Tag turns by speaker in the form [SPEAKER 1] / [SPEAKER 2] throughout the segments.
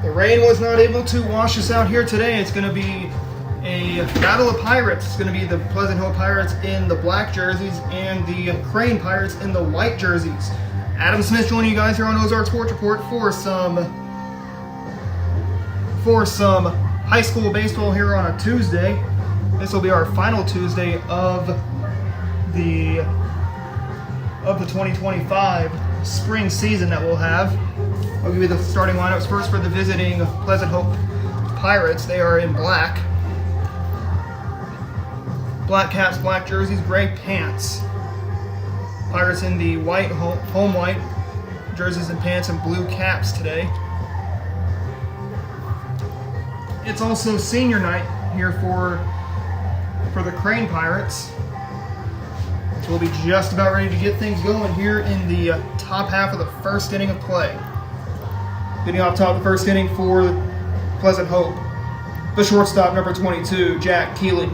[SPEAKER 1] The rain was not able to wash us out here today. It's going to be a battle of pirates. It's going to be the Pleasant Hill Pirates in the black jerseys and the Crane Pirates in the white jerseys. Adam Smith joining you guys here on Ozark Sports Report for some high school baseball here on a Tuesday. This will be our final Tuesday of the 2025 spring season that we'll have. I'll give you the starting lineups first for the visiting Pleasant Hope Pirates. They are in black. Black caps, black jerseys, gray pants. Pirates in the white, home white jerseys and pants and blue caps today. It's also senior night here for the Crane Pirates. So we'll be just about ready to get things going here in the top half of the first inning of play. Getting off top of the first inning for Pleasant Hope, the shortstop, number 22, Jack Keeling.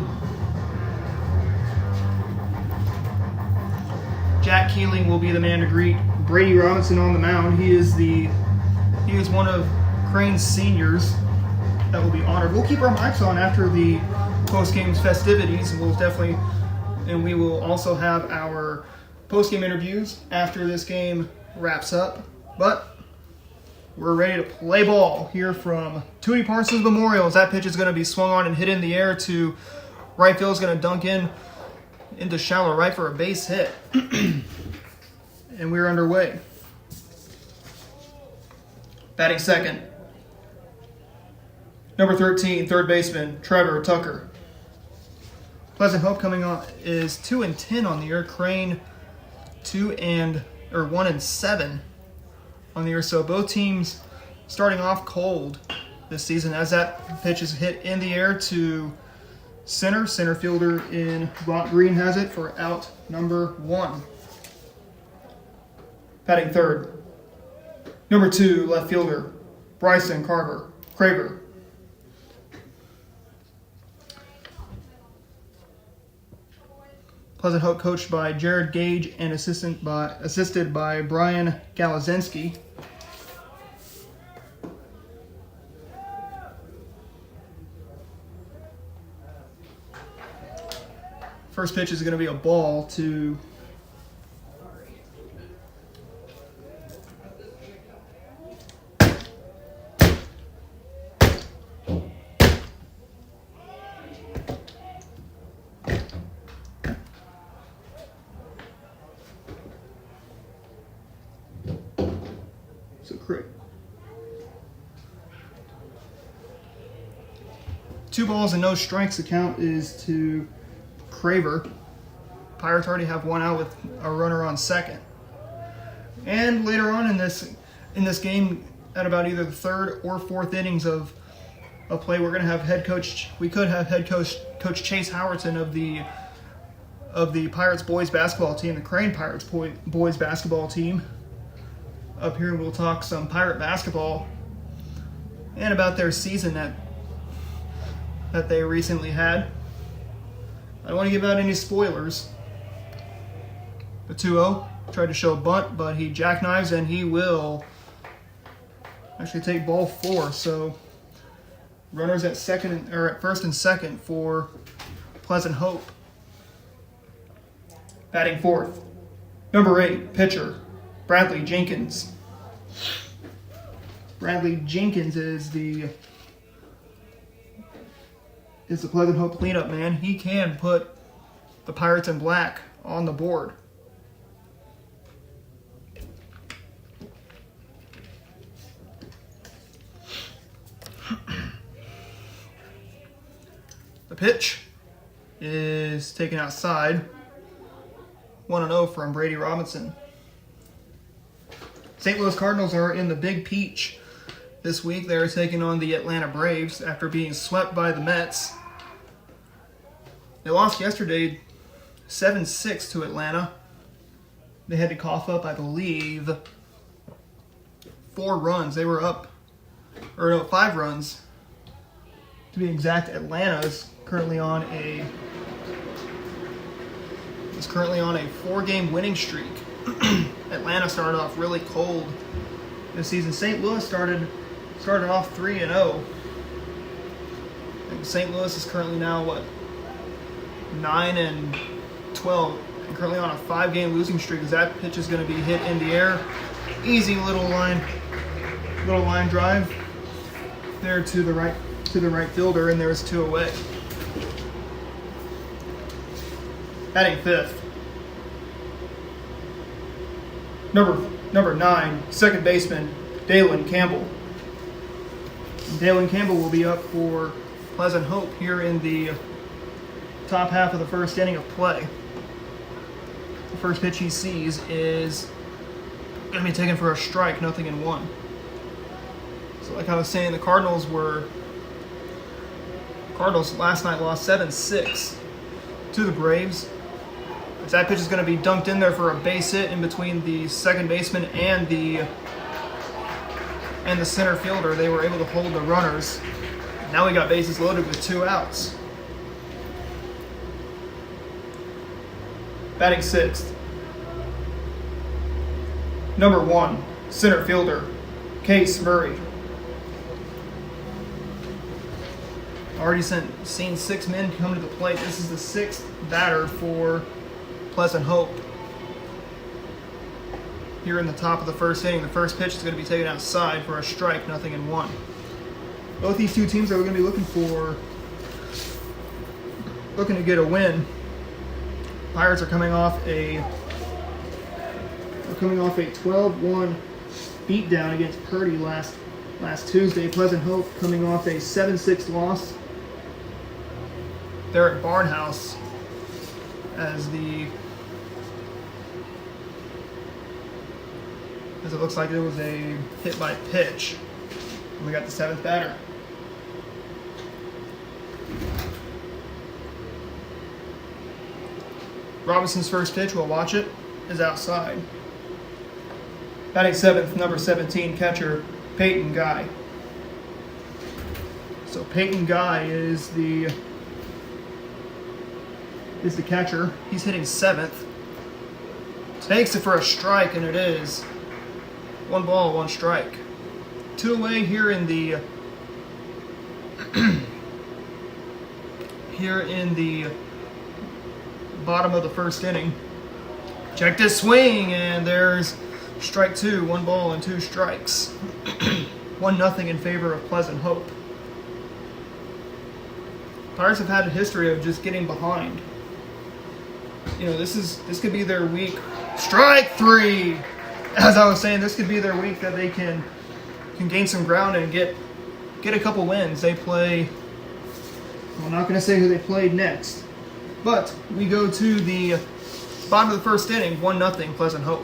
[SPEAKER 1] Jack Keeling will be the man to greet Brady Robinson on the mound. He is one of Crane's seniors that will be honored. We'll keep our mics on after the post-game festivities, and we will also have our post-game interviews after this game wraps up. But we're ready to play ball here from Toonie Parsons Memorial. That pitch is going to be swung on and hit in the air to right field. Is going to dunk into shallow right for a base hit. And we're underway. Batting second, number 13, third baseman, Trevor Tucker. Pleasant Hope coming on is 2-10 on the year. Crane 1-7 on the year. So both teams starting off cold this season as that pitch is hit in the air to center. Center fielder in Brock Green has it for out number 1. Batting third, number 2, left fielder, Bryson Craver. Pleasant Hope coached by Jared Gage and assisted by Brian Galazinski. First pitch is going to be a ball to Crick. 2 balls and no strikes. The count is to Craver. Pirates already have 1 out with a runner on second. And later on in this game, at about either the third or fourth innings of play, we could have head coach Chase Howardson of the Pirates boys basketball team, the Crane Pirates boys basketball team, up here. We'll talk some Pirate basketball and about their season that they recently had. I don't want to give out any spoilers. The 2-0 tried to show a bunt, but he jackknives and he will actually take ball 4. So runners at first and second for Pleasant Hope. Batting fourth, number 8, pitcher, Bradley Jenkins. Bradley Jenkins is the Pleasant Hope cleanup man. He can put the Pirates in black on the board. The pitch is taken outside. 1-0 from Brady Robinson. St. Louis Cardinals are in the Big Peach this week. They're taking on the Atlanta Braves after being swept by the Mets. They lost yesterday 7-6 to Atlanta. They had to cough up, I believe, 4 runs. They were up, 5 runs to be exact. Atlanta is currently on a 4-game winning streak. Atlanta started off really cold this season. St. Louis started started off 3-0. And St. Louis is currently now, what, 9-12, and currently on a 5-game losing streak as that pitch is going to be hit in the air. Easy little line drive there to the right fielder, and there's 2 away. Batting fifth, number 9, second baseman Dalen Campbell. Dalen Campbell will be up for Pleasant Hope here in the top half of the first inning of play. The first pitch he sees is going to be taken for a strike, 0-1. So like I was saying, the Cardinals last night lost 7-6 to the Braves. As that pitch is going to be dunked in there for a base hit in between the second baseman and the center fielder. They were able to hold the runners. Now we got bases loaded with 2 outs. Batting sixth, number 1, center fielder Case Murray. Already seen 6 men come to the plate. This is the 6th batter for Pleasant Hope. Here in the top of the first inning, the first pitch is going to be taken outside for a strike, 0-1. Both these 2 teams are going to be looking to get a win. Pirates are coming off a 12-1 beatdown against Purdy last Tuesday. Pleasant Hope coming off a 7-6 loss there at Barnhouse as it looks like it was a hit by pitch. And we got the 7th batter. Robinson's first pitch, we'll watch it, is outside. Batting 7th, number 17, catcher Peyton Guy. So Peyton Guy is the catcher. He's hitting 7th. Takes it for a strike, and it is 1 ball, 1 strike. 2 away here in the bottom of the first inning. Check this swing, and there's strike 2, 1 ball and 2 strikes. 1-0 in favor of Pleasant Hope. Pirates have had a history of just getting behind. You know, this could be their week. Strike 3. As I was saying, this could be their week that they can gain some ground and get a couple wins. They play. I'm not going to say who they played next, but we go to the bottom of the first inning, 1-0 Pleasant Hope.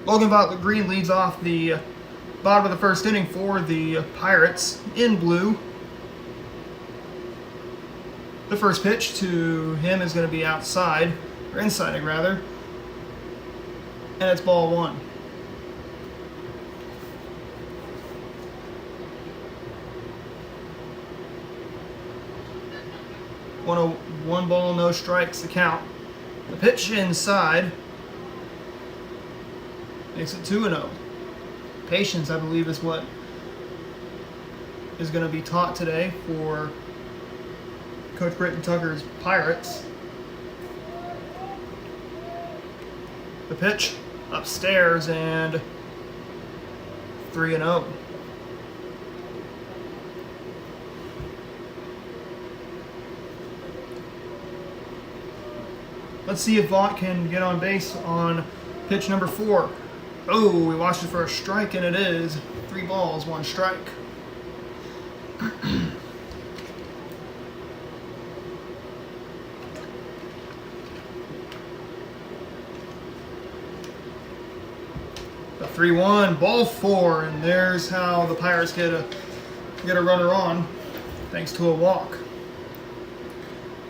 [SPEAKER 1] Logan Vaught Green leads off the bottom of the first inning for the Pirates in blue. The first pitch to him is going to be outside, or inside rather, and it's ball one. One ball, no strikes, the count. The pitch inside makes it 2-0. Patience, I believe, is what is going to be taught today for Coach Britton Tucker's Pirates. The pitch upstairs and 3-0. Let's see if Vaught can get on base on pitch number 4. Oh, we watched it for a strike, and it is 3 balls, 1 strike. The 3-1, ball 4, and there's how the Pirates get a runner on, thanks to a walk.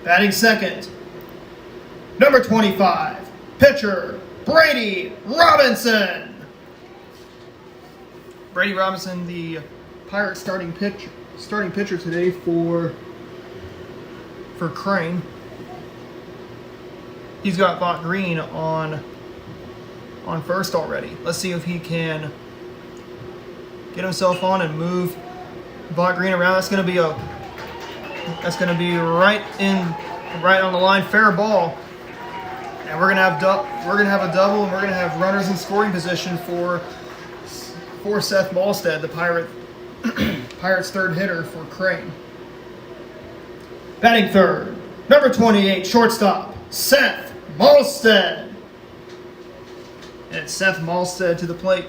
[SPEAKER 1] Batting second, number 25, pitcher Brady Robinson. Brady Robinson, the Pirates starting pitcher today for Crane. He's got Vaught Green on first already. Let's see if he can get himself on and move Vaught Green around. That's going to be right on the line, fair ball. And we're gonna have a double, and we're gonna have runners in scoring position for Seth Malstead, the Pirates' third hitter for Crane. Batting third, number 28, shortstop Seth Malstead. And it's Seth Malstead to the plate.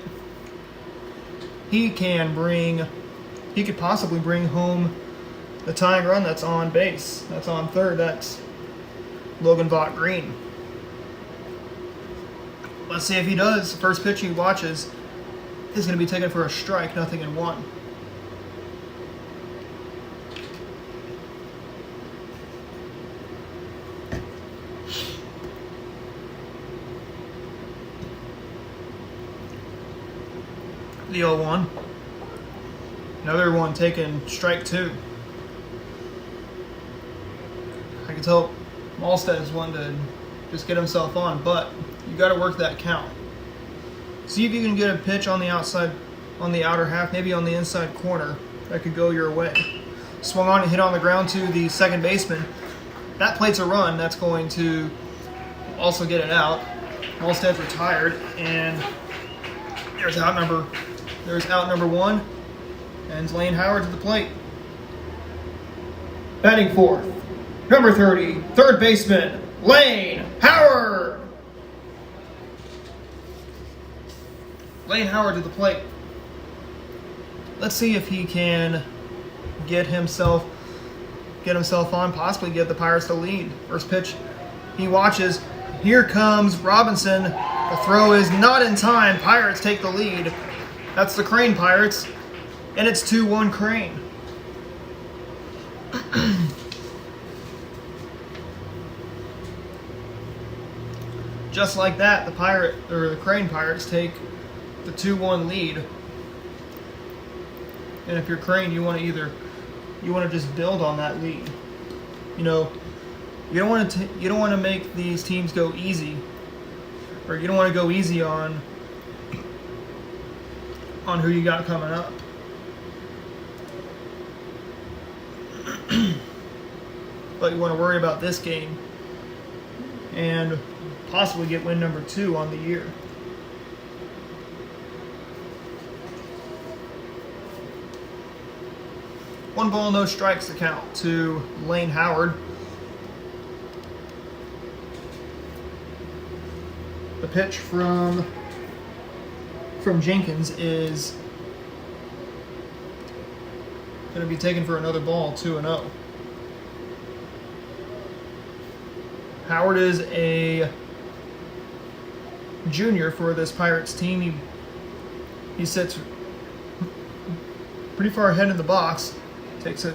[SPEAKER 1] He could possibly bring home the tying run that's on base. That's on third. That's Logan Vaught Green. Let's see if he does. The first pitch he watches is going to be taken for a strike, 0-1. The 0-1. Another one taken, strike 2. I can tell Malstead is one to just get himself on, but you got to work that count. See if you can get a pitch on the outside, on the outer half, maybe on the inside corner. That could go your way. Swung on and hit on the ground to the second baseman. That plates a run. That's going to also get it out. Malstead's retired, and there's out number 1, and it's Lane Howard to the plate. Batting fourth, number 30, third baseman Lane Howard. Lane Howard to the plate. Let's see if he can get himself on, possibly get the Pirates to lead. First pitch, he watches. Here comes Robinson. The throw is not in time. Pirates take the lead. That's the Crane Pirates, and it's 2-1 Crane. Just like that, the Crane Pirates take the 2-1 lead. And if you're Crane, you want to just build on that lead. You don't want to make these teams go easy, or you don't want to go easy on who you got coming up. But you want to worry about this game and possibly get win number 2 on the year. One ball, no strikes to count to Lane Howard. The pitch from Jenkins is going to be taken for another ball, 2-0. Howard is a junior for this Pirates team. He sits pretty far ahead in the box. Takes a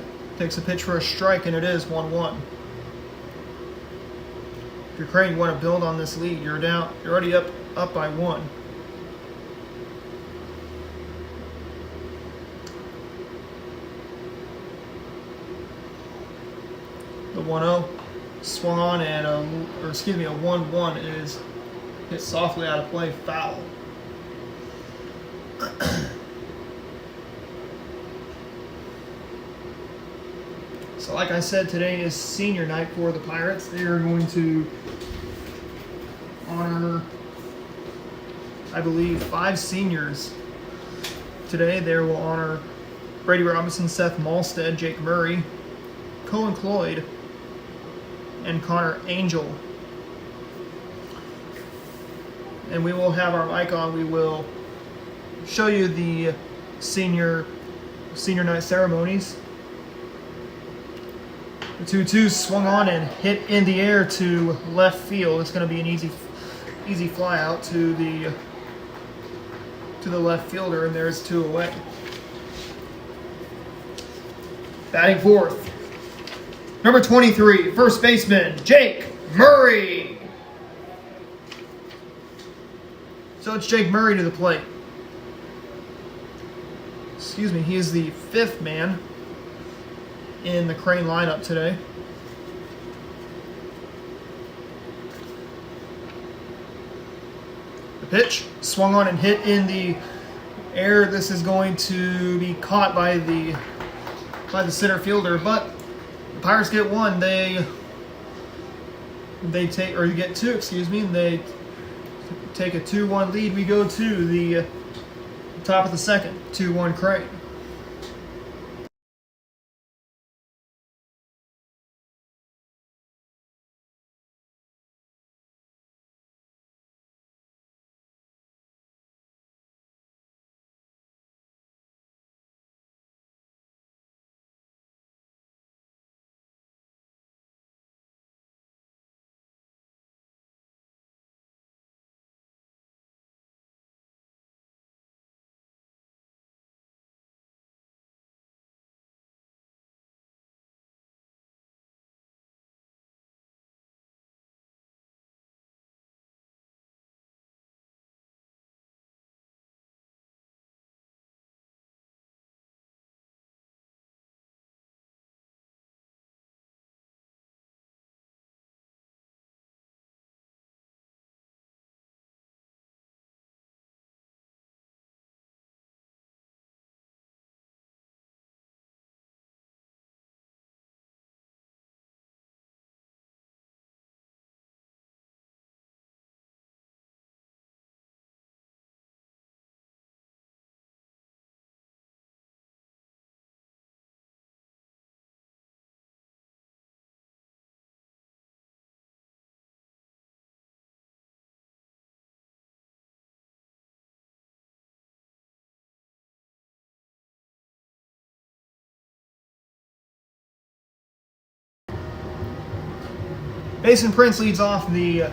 [SPEAKER 1] pitch for a strike, and it is 1-1. If you're Crane, you want to build on this lead. You're already up by 1. The 1-0 swung on, and a 1-1 is hit softly out of play, foul. So like I said, today is senior night for the Pirates. They are going to honor, I believe, 5 seniors. Today they will honor Brady Robinson, Seth Malstead, Jake Murray, Colin Cloyd, and Connor Angel. And we will have our mic on. We will show you the senior night ceremonies. The 2-2 swung on and hit in the air to left field. It's going to be an easy fly out to the left fielder, and there's 2 away. Batting fourth, number 23, first baseman Jake Murray. So it's Jake Murray to the plate. Excuse me, he is the 5th man in the Crane lineup today. The pitch swung on and hit in the air. This is going to be caught by the center fielder, but the Pirates get 1. They get 2. Excuse me. They take a 2-1 lead. We go to the top of the second. 2-1 Crane. Mason Prince leads off the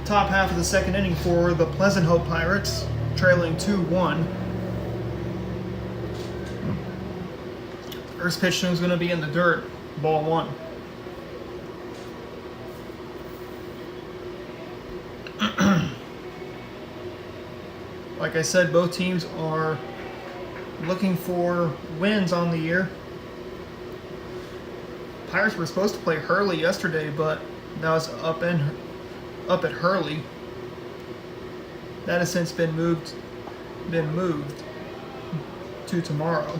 [SPEAKER 1] top half of the second inning for the Pleasant Hope Pirates, trailing 2-1. First pitch is going to be in the dirt, ball 1. Like I said, both teams are looking for wins on the year. Pirates were supposed to play Hurley yesterday, but that was up at Hurley. That has since been moved to tomorrow.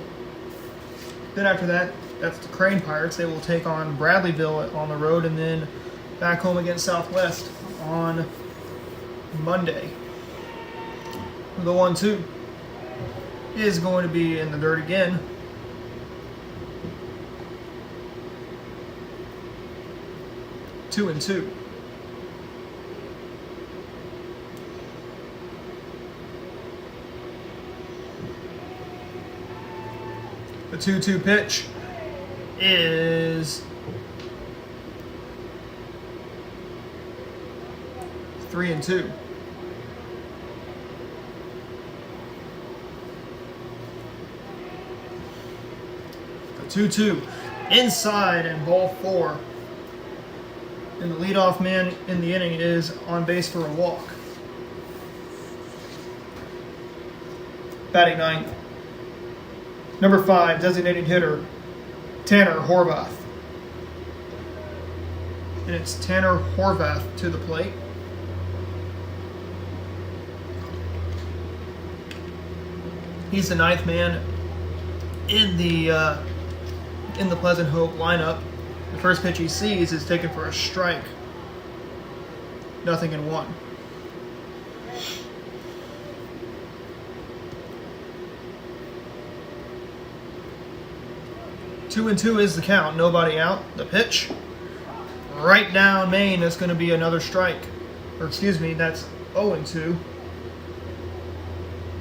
[SPEAKER 1] Then after that, that's the Crane Pirates. They will take on Bradleyville on the road, and then back home against Southwest on Monday. The 1-2 is going to be in the dirt again. Two and 2. The 2-2 pitch is 3 and 2. 2-2. Inside and ball 4. And the leadoff man in the inning is on base for a walk. Batting ninth. Number 5, designated hitter, Tanner Horvath. And it's Tanner Horvath to the plate. He's the 9th man in the Pleasant Hope lineup. The first pitch he sees is taken for a strike. 0-1. 2-2 is the count. Nobody out. The pitch. Right down Maine. That's going to be another strike. Or excuse me, that's 0-2.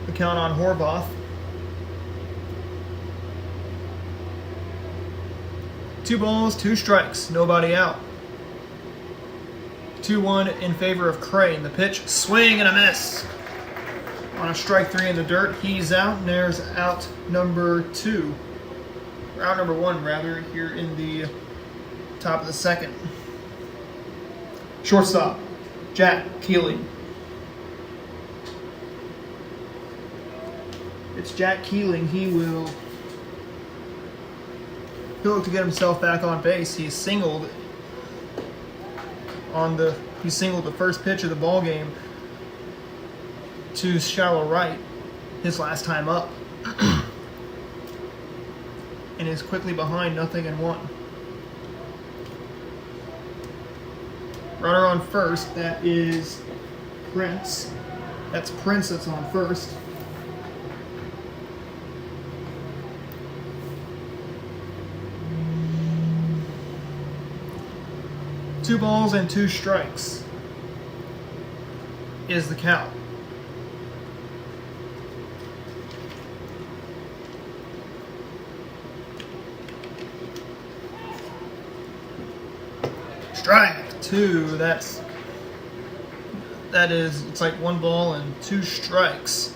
[SPEAKER 1] The count on Horvath. 2 balls, 2 strikes. Nobody out. 2-1 in favor of Crane. The pitch. Swing and a miss. On a strike 3 in the dirt. He's out. And there's out number 2. Out number 1, rather, here in the top of the second. Shortstop, Jack Keeling. It's Jack Keeling. He'll look to get himself back on base. He singled the first pitch of the ball game to shallow right his last time up. And is quickly behind 0-1. Runner on first, that is Prince. That's Prince that's on first. Two balls and 2 strikes is the count. Strike 2. It's like 1 ball and 2 strikes.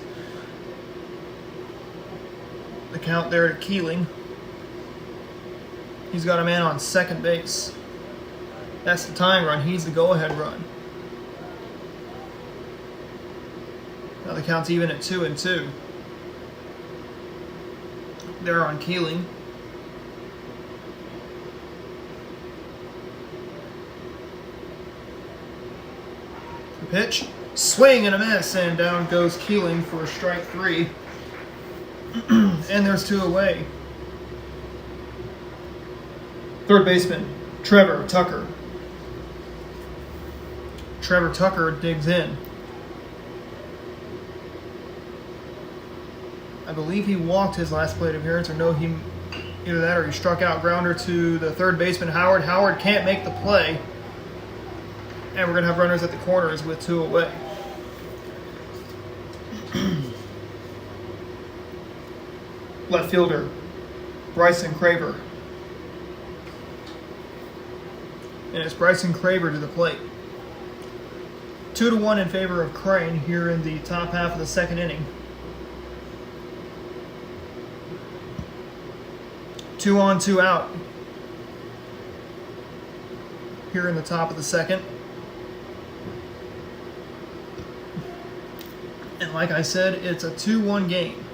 [SPEAKER 1] The count there to Keeling. He's got a man on second base. That's the tying run. He's the go-ahead run. Now the count's even at 2-2. They're on Keeling. Pitch, swing and a miss, and down goes Keeling for strike 3. And there's 2 away. Third baseman, Trevor Tucker. Trevor Tucker digs in. I believe he walked his last plate appearance, or no, either that or he struck out. Grounder to the third baseman, Howard. Howard can't make the play. And we're going to have runners at the corners with 2 away. Left fielder, Bryson Craver. And it's Bryson Craver to the plate. 2-1 in favor of Crane here in the top half of the second inning. 2 on, 2 out here in the top of the second. And like I said, it's a 2-1 game.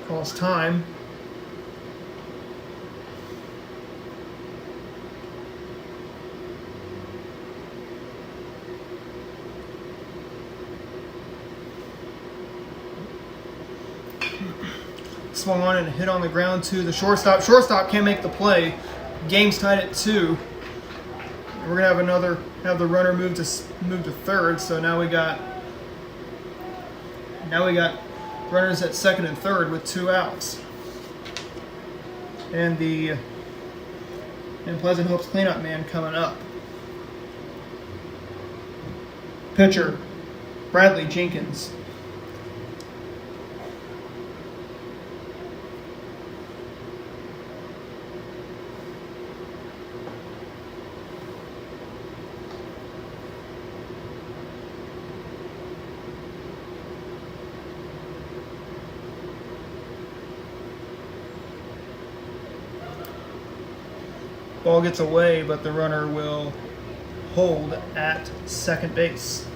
[SPEAKER 1] Calls time. Swung on and hit on the ground to the shortstop. Shortstop can't make the play. Game's tied at 2. We're gonna have the runner move to third. So now we got runners at second and third with 2 outs. And Pleasant Hope's cleanup man coming up. Pitcher, Bradley Jenkins. Ball gets away, but the runner will hold at second base.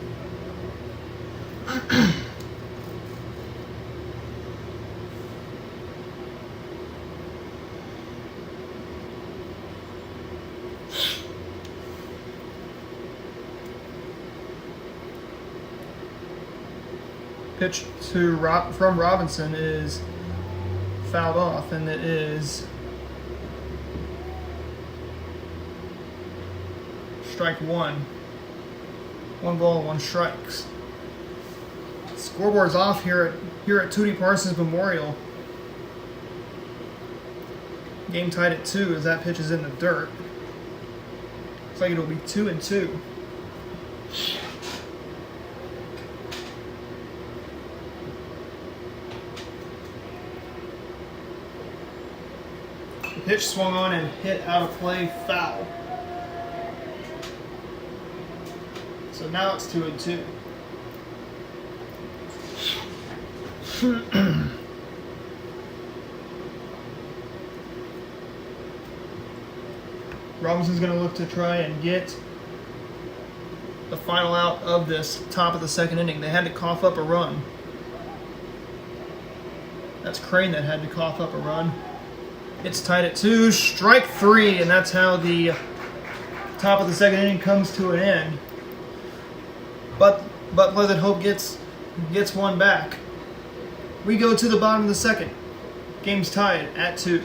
[SPEAKER 1] Pitch from Robinson is fouled off, and it is strike one. 1 ball, 1 strikes. Scoreboard's off here at Tootie Parsons Memorial. Game tied at 2 as that pitch is in the dirt. Looks like it'll be 2-2. The pitch swung on and hit out of play, foul. So now it's 2-2. Robinson's going to look to try and get the final out of this top of the second inning. They had to cough up a run. That's Crane that had to cough up a run. It's tied at 2, strike 3, and that's how the top of the second inning comes to an end. But Pleasant Hope gets one back. We go to the bottom of the second. Game's tied at 2.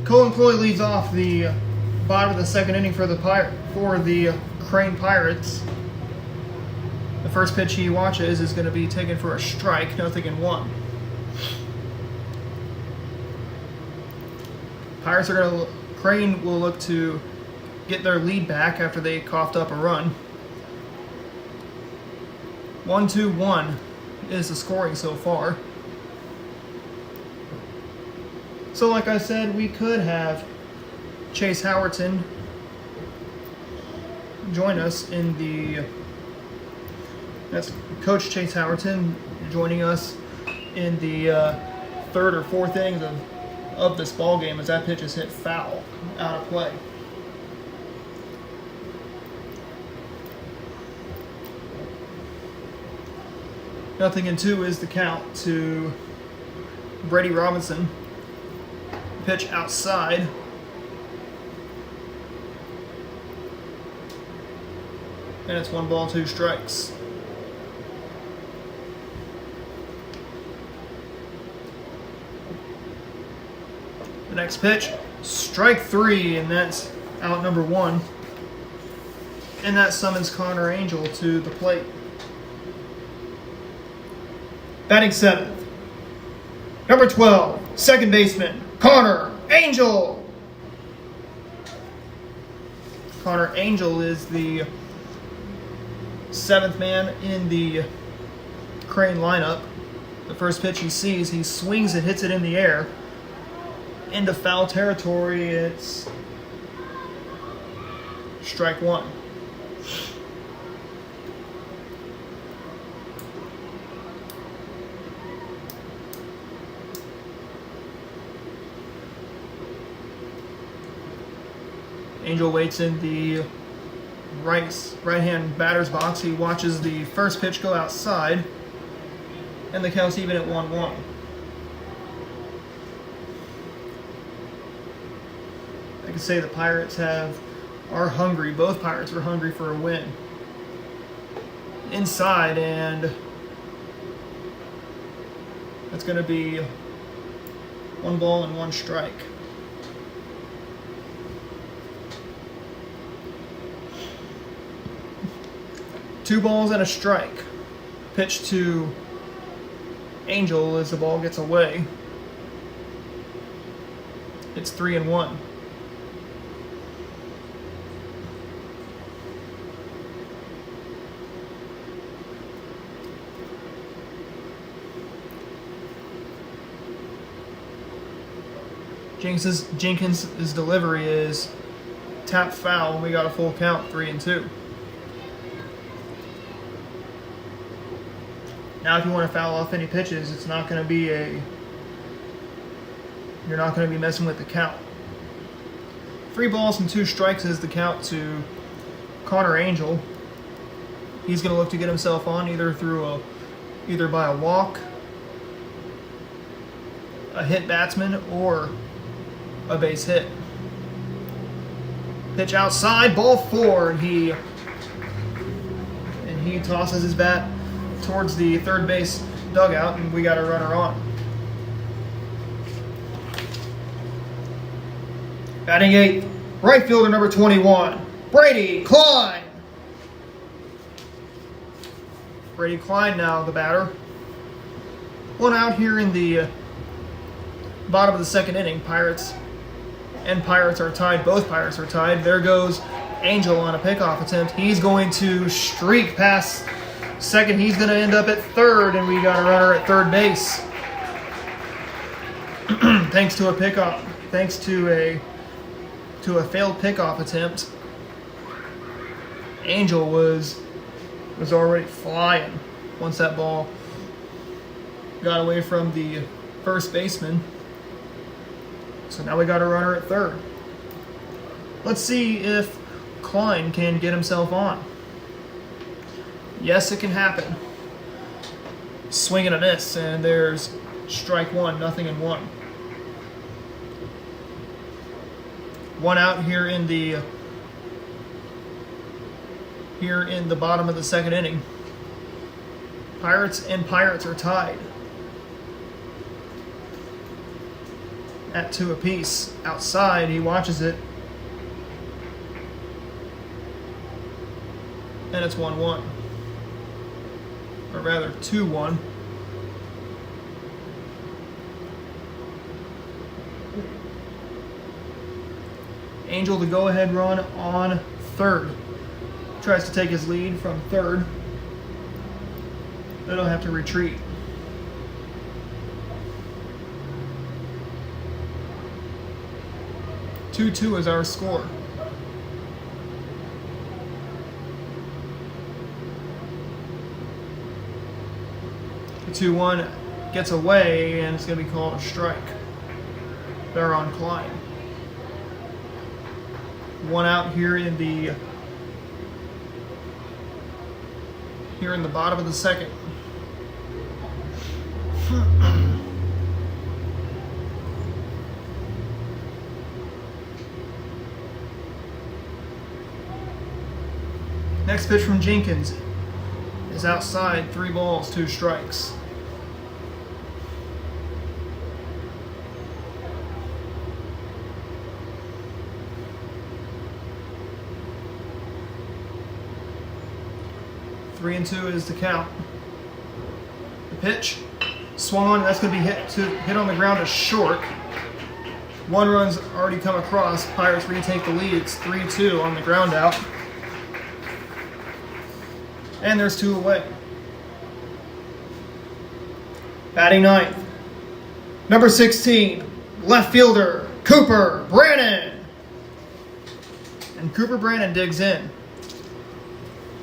[SPEAKER 1] Colin Cloy leads off the bottom of the second inning for the Crane Pirates. The first pitch he watches is going to be taken for a strike, 0-1. Crane will look to get their lead back after they coughed up a run. 1-2-1 is the scoring so far. So like I said, we could have Chase Howerton join us in the... That's Coach Chase Howerton joining us in the third or fourth innings of this ball game as that pitch is hit foul out of play. Nothing in 2 is the count to Brady Robinson. Pitch outside. And it's 1 ball, 2 strikes. The next pitch, strike 3, and that's out number 1. And that summons Connor Angel to the plate. Batting 7th, number 12, second baseman, Connor Angel. Connor Angel is the seventh man in the Crane lineup. The first pitch he sees, he swings it, hits it in the air. Into foul territory, it's strike one. Angel waits in the right-hand batter's box. He watches the first pitch go outside, and the count's even at 1-1. I could say the Pirates are hungry. Both Pirates are hungry for a win. Inside, and that's going to be 1 ball and 1 strike. Two balls and a strike. Pitch to Angel as the ball gets away. It's 3-1. Jenkins' delivery is tap foul, and we got a full count, 3-2. Now, if you want to foul off any pitches, it's not going to be you're not going to be messing with the count. 3 balls and 2 strikes is the count to Connor Angel. He's going to look to get himself on either by a walk, a hit batsman, or a base hit. Pitch outside, ball 4, and he tosses his bat towards the third base dugout, and we got a runner on. Batting 8th, right fielder number 21, Brady Klein. Brady Klein now the batter. 1 out here in the bottom of the second inning. Pirates are tied. Both Pirates are tied. There goes Angel on a pickoff attempt. He's going to streak past second. He's going to end up at third, and we got a runner at third base. Thanks to a pickoff. Thanks to a failed pickoff attempt. Angel was already flying once that ball got away from the first baseman. So now we got a runner at third. Let's see if Klein can get himself on. Yes, it can happen. Swing and a miss, and there's strike 1, 0-1. 1 out here in the bottom of the second inning. Pirates are tied at 2 apiece. Outside, he watches it, and it's 1-1. Or rather, 2-1. Angel the go-ahead run on third. Tries to take his lead from third. They'll have to retreat. Two is our score. The 2-1 gets away, and it's going to be called a strike. They're on Klein. 1 out here in the bottom of the second. Next pitch from Jenkins is outside, 3 balls, 2 strikes. Three and 2 is the count. The pitch swung on. That's going to be hit on the ground to short. 1 run's already come across. Pirates retake the lead. It's 3-2 on the ground out. And there's 2 away. Batting ninth, number 16, left fielder, Cooper Brannon. And Cooper Brannon digs in.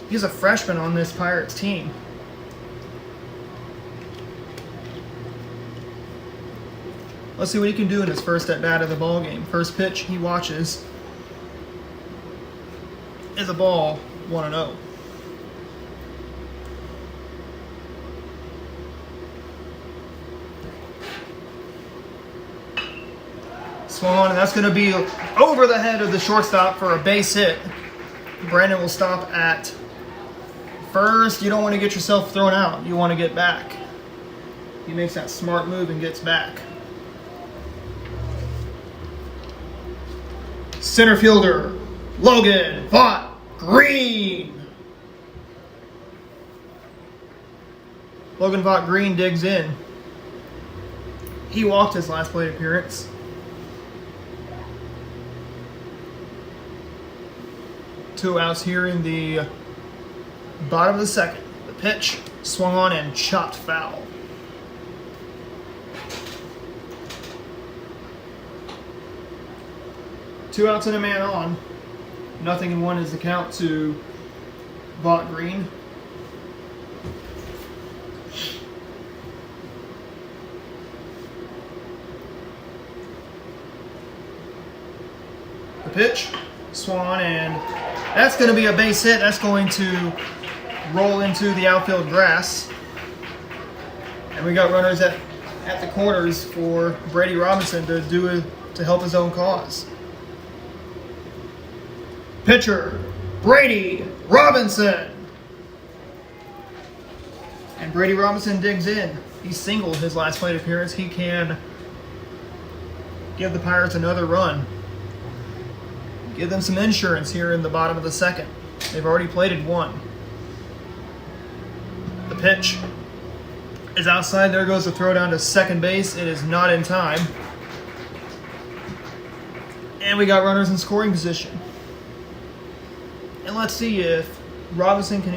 [SPEAKER 1] He's a freshman on this Pirates team. Let's see what he can do in his first at-bat of the ball game. First pitch he watches is a ball, 1-0. Swung on, and that's going to be over the head of the shortstop for a base hit. Brandon will stop at first. You don't want to get yourself thrown out. You want to get back. He makes that smart move and gets back. Center fielder, Logan Vaught Green. Logan Vaught Green digs in. He walked his last plate appearance. Two outs here in the bottom of the second. The pitch swung on and chopped foul. Two outs and a man on. 0-1 is the count to Vaught Green. The pitch swung on, and that's going to be a base hit. That's going to roll into the outfield grass. And we got runners at the corners for Brady Robinson to help his own cause. Pitcher, Brady Robinson. And Brady Robinson digs in. He singled his last plate appearance. He can give the Pirates another run. Give them some insurance here in the bottom of the second. They've already plated one. The pitch is outside. There goes the throw down to second base. It is not in time. And we got runners in scoring position. And let's see if Robinson can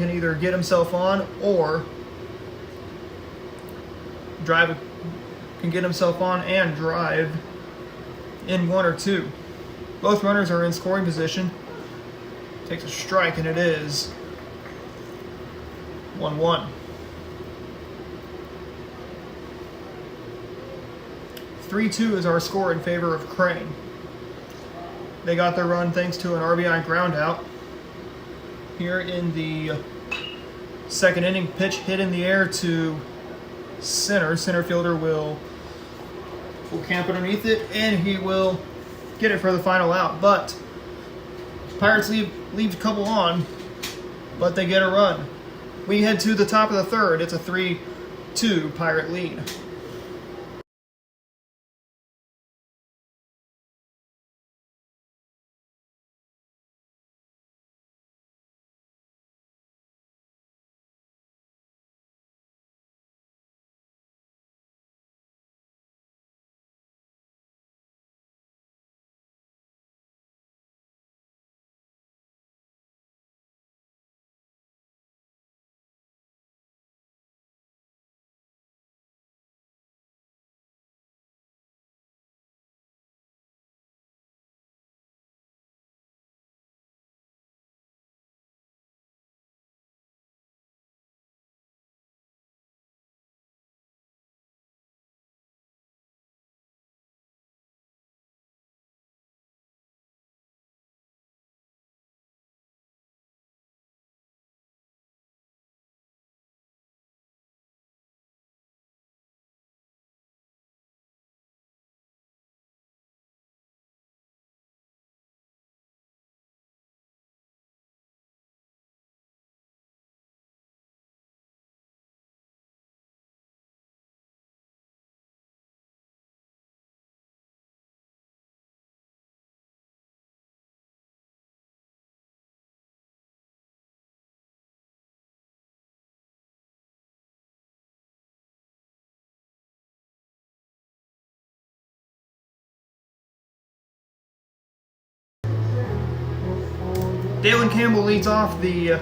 [SPEAKER 1] either get himself on or can get himself on and drive in 1 or 2. Both runners are in scoring position. Takes a strike, and it is 1-1. 3-2 is our score in favor of Crane. They got their run thanks to an RBI ground out. Here in the second inning, pitch hit in the air to center. Center fielder will camp underneath it, and he will get it for the final out. But Pirates leave a couple on, but they get a run. We head to the top of the third. It's a 3-2 Pirate lead. Dalen Campbell leads off the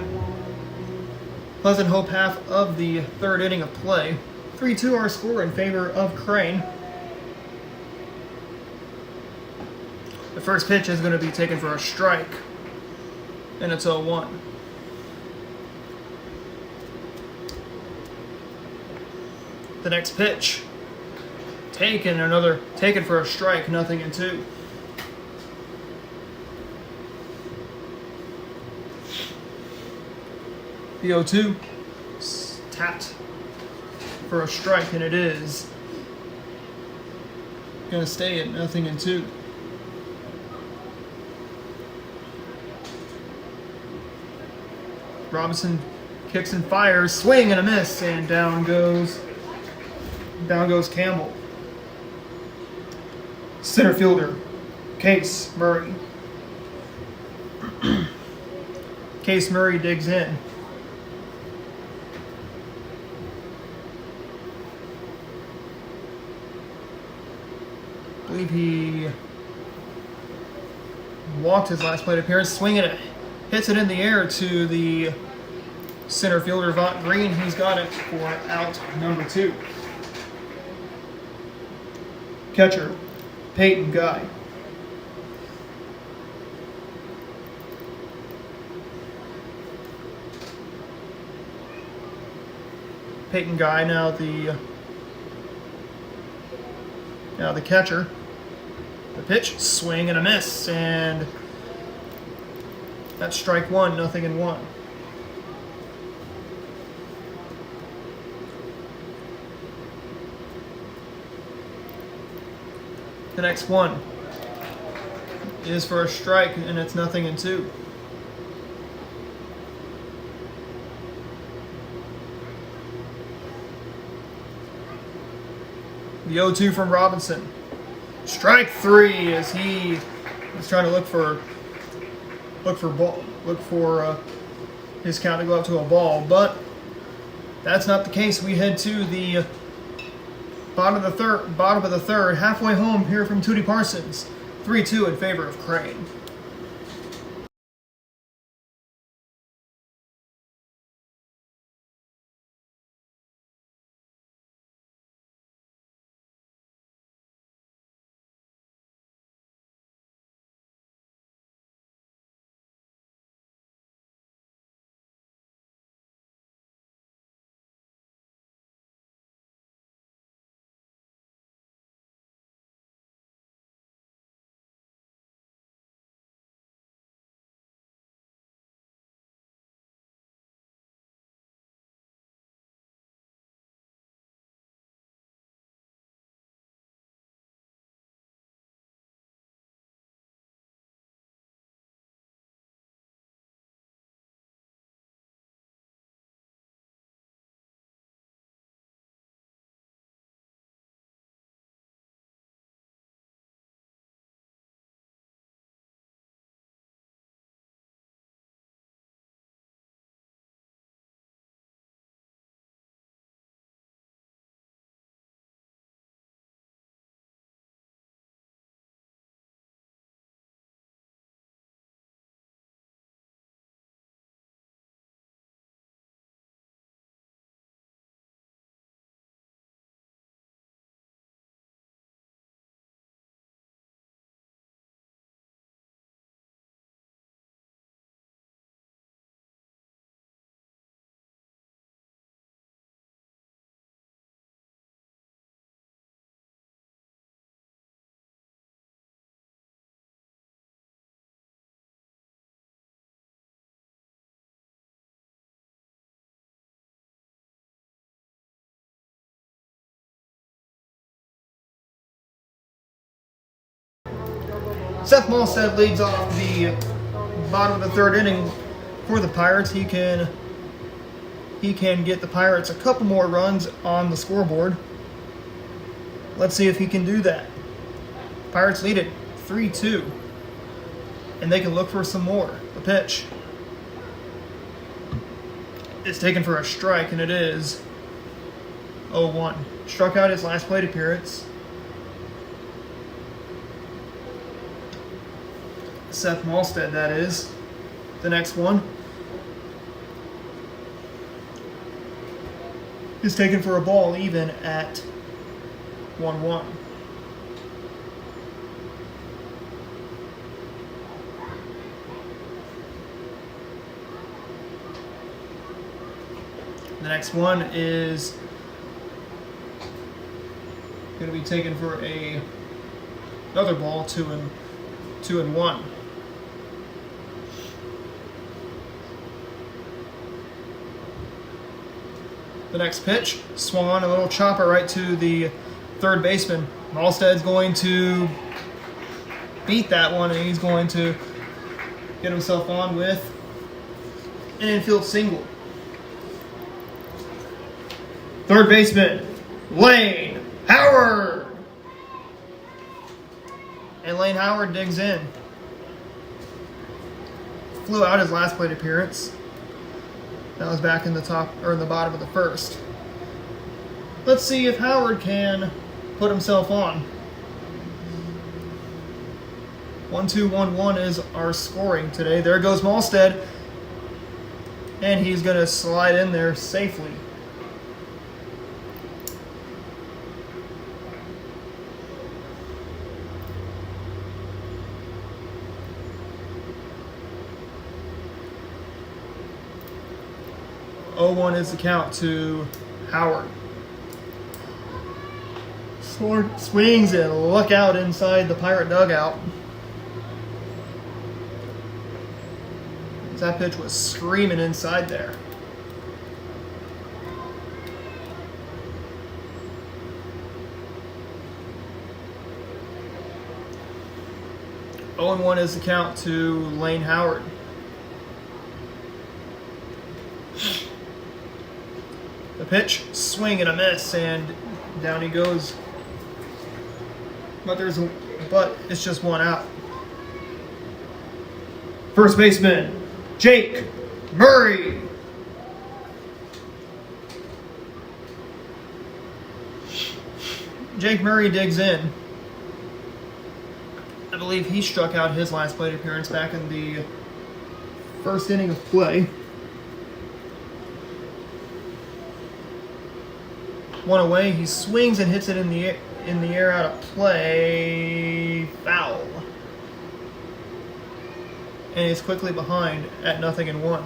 [SPEAKER 1] Pleasant Hope half of the third inning of play. 3-2 our score in favor of Crane. The first pitch is going to be taken for a strike, and it's 0-1. The next pitch, taken for a strike, 0-2. The 0-2 tapped for a strike, and it is going to stay at 0-2. Robinson kicks and fires, swing and a miss, and down goes Campbell. Center fielder, Case Murray. Case Murray digs in. I believe he walked his last plate appearance, swinging it, hits it in the air to the center fielder, Vaught Green. He's got it for out number 2. Catcher, Peyton Guy. Peyton Guy now the catcher. The pitch, swing and a miss, and that's strike 1, 0-1. The next one is for a strike, and it's 0-2. The 0-2 from Robinson. Strike 3 as he is trying to look for his count to go up to a ball, but that's not the case. We head to the bottom of the third, halfway home here from Tootie Parsons. 3-2 in favor of Crane. Seth Malstead leads off the bottom of the third inning for the Pirates. He can get the Pirates a couple more runs on the scoreboard. Let's see if he can do that. Pirates lead it 3-2, and they can look for some more. The pitch is taken for a strike, and it is 0-1. Struck out his last plate appearance. Seth Malstead, that is. The next one is taken for a ball even at 1-1. The next one is going to be taken for another ball, 2-1. The next pitch swung on, a little chopper right to the third baseman. Malstead's going to beat that one, and he's going to get himself on with an infield single. Third baseman, Lane Howard. And Lane Howard digs in. Flew out his last plate appearance. That was back in the top or in the bottom of the first. Let's see if Howard can put himself on. 1-2-1-1 is our scoring today. There goes Malstead. And he's going to slide in there safely. Oh, 0-1 is the count to Howard. Swings and look out inside the Pirate dugout. That pitch was screaming inside there. Oh, 1 is the count to Lane Howard. The pitch, swing and a miss, and down he goes. But it's just one out. First baseman, Jake Murray. Jake Murray digs in. I believe he struck out his last plate appearance back in the first inning of play. One away, he swings and hits it in the air out of play. Foul. And he's quickly behind at 0-1.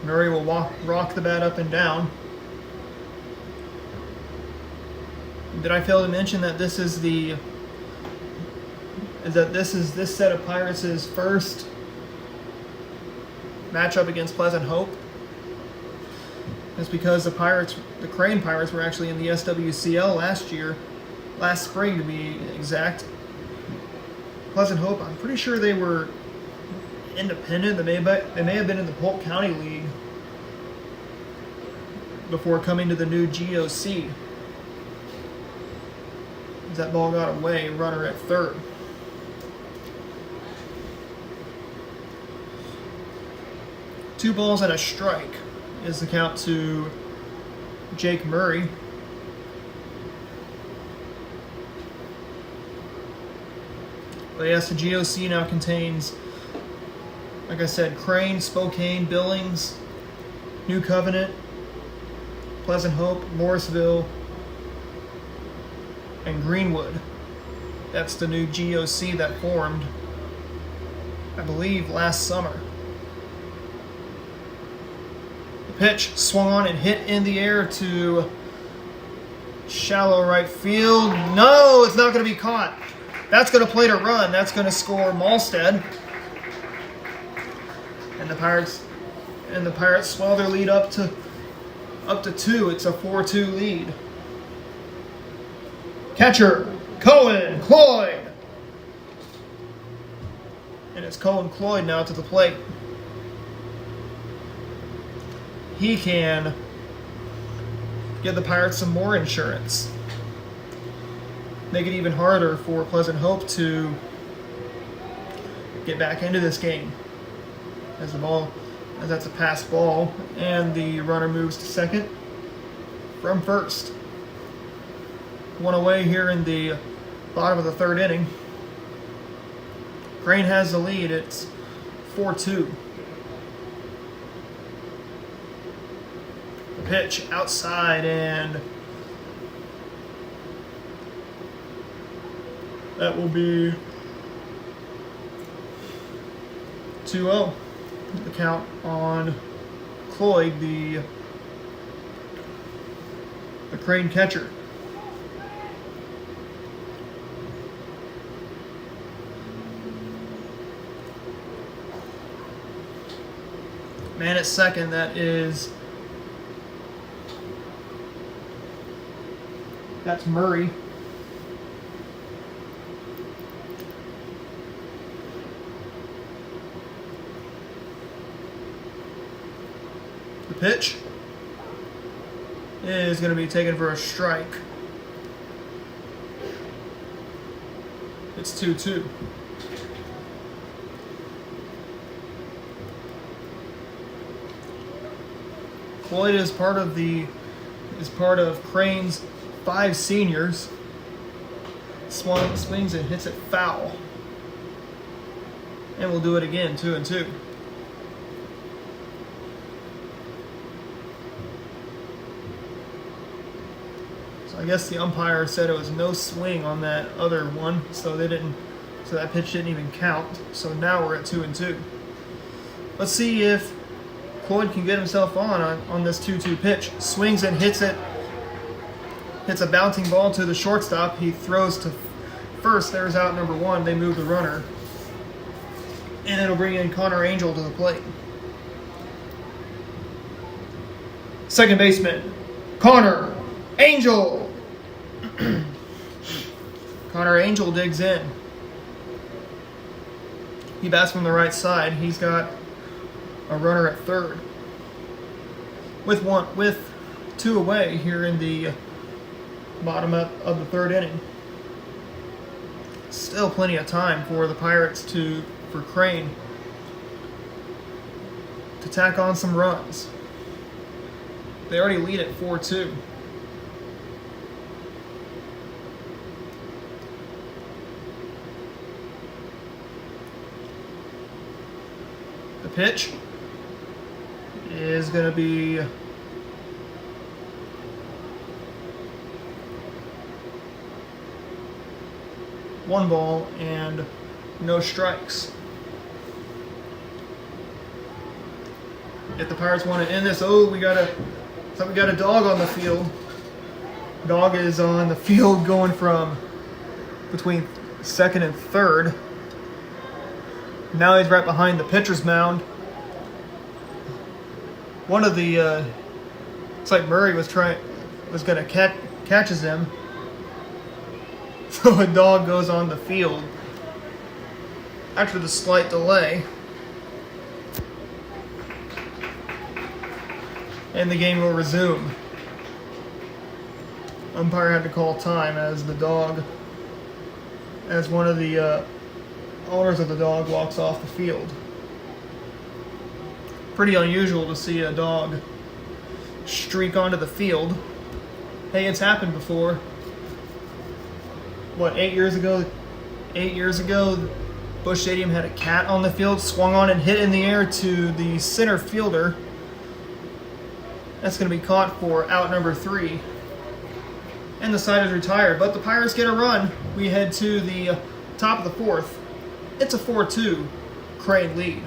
[SPEAKER 1] Murray will rock the bat up and down. Did I fail to mention that this set of Pirates' first matchup against Pleasant Hope? It's because the Crane Pirates were actually in the SWCL last spring to be exact. Pleasant Hope, I'm pretty sure they were independent. They may have been in the Polk County League before coming to the new GOC. That ball got away, runner at third. Two balls and a strike is the count to Jake Murray. But yes, the GOC now contains, like I said, Crane, Spokane, Billings, New Covenant, Pleasant Hope, Morrisville, and Greenwood. That's the new GOC that formed, I believe, last summer. The pitch swung on and hit in the air to shallow right field. No, it's not going to be caught. That's going to plate a run. That's going to score Malstead. And the Pirates swell their lead up to 2. It's a 4-2 lead. Catcher, Cohen Cloyd. And it's Cohen Cloyd now to the plate. He can give the Pirates some more insurance. Make it even harder for Pleasant Hope to get back into this game. As that's a passed ball, and the runner moves to second from first. one away here in the bottom of the third inning. Crane has the lead. It's 4-2. The pitch outside, and that will be 2-0. The count on Cloyd, the Crane catcher. Man at second, that's Murray. The pitch is going to be taken for a strike. It's 2-2. Cloyd is part of Crane's 5 seniors. Swings and hits it foul. And we'll do it again, 2-2. So I guess the umpire said it was no swing on that other one, so that pitch didn't even count. So now we're at 2-2. Let's see if Cloyd can get himself on this 2-2 pitch. Swings and hits it. Hits a bouncing ball to the shortstop. He throws to first. There's out number 1. They move the runner. And it'll bring in Connor Angel to the plate. Second baseman, Connor Angel. Connor Angel digs in. He bats from the right side. He's got a runner at third. With 2 away here in the bottom of the third inning. Still plenty of time for the Pirates for Crane to tack on some runs. They already lead at 4-2. The pitch is going to be one ball and no strikes. If the Pirates want to end this, we got a dog on the field. Dog is on the field going from between second and third. Now he's right behind the pitcher's mound. One of the it's like Murray was gonna catches him. So a dog goes on the field after the slight delay. And the game will resume. Umpire had to call time as one of the owners of the dog walks off the field. Pretty unusual to see a dog streak onto the field. Hey, it's happened before. 8 years ago? 8 years ago, Busch Stadium had a cat on the field, swung on and hit in the air to the center fielder. That's going to be caught for out number 3. And the side is retired. But the Pirates get a run. We head to the top of the 4th. It's a 4-2 Crane lead.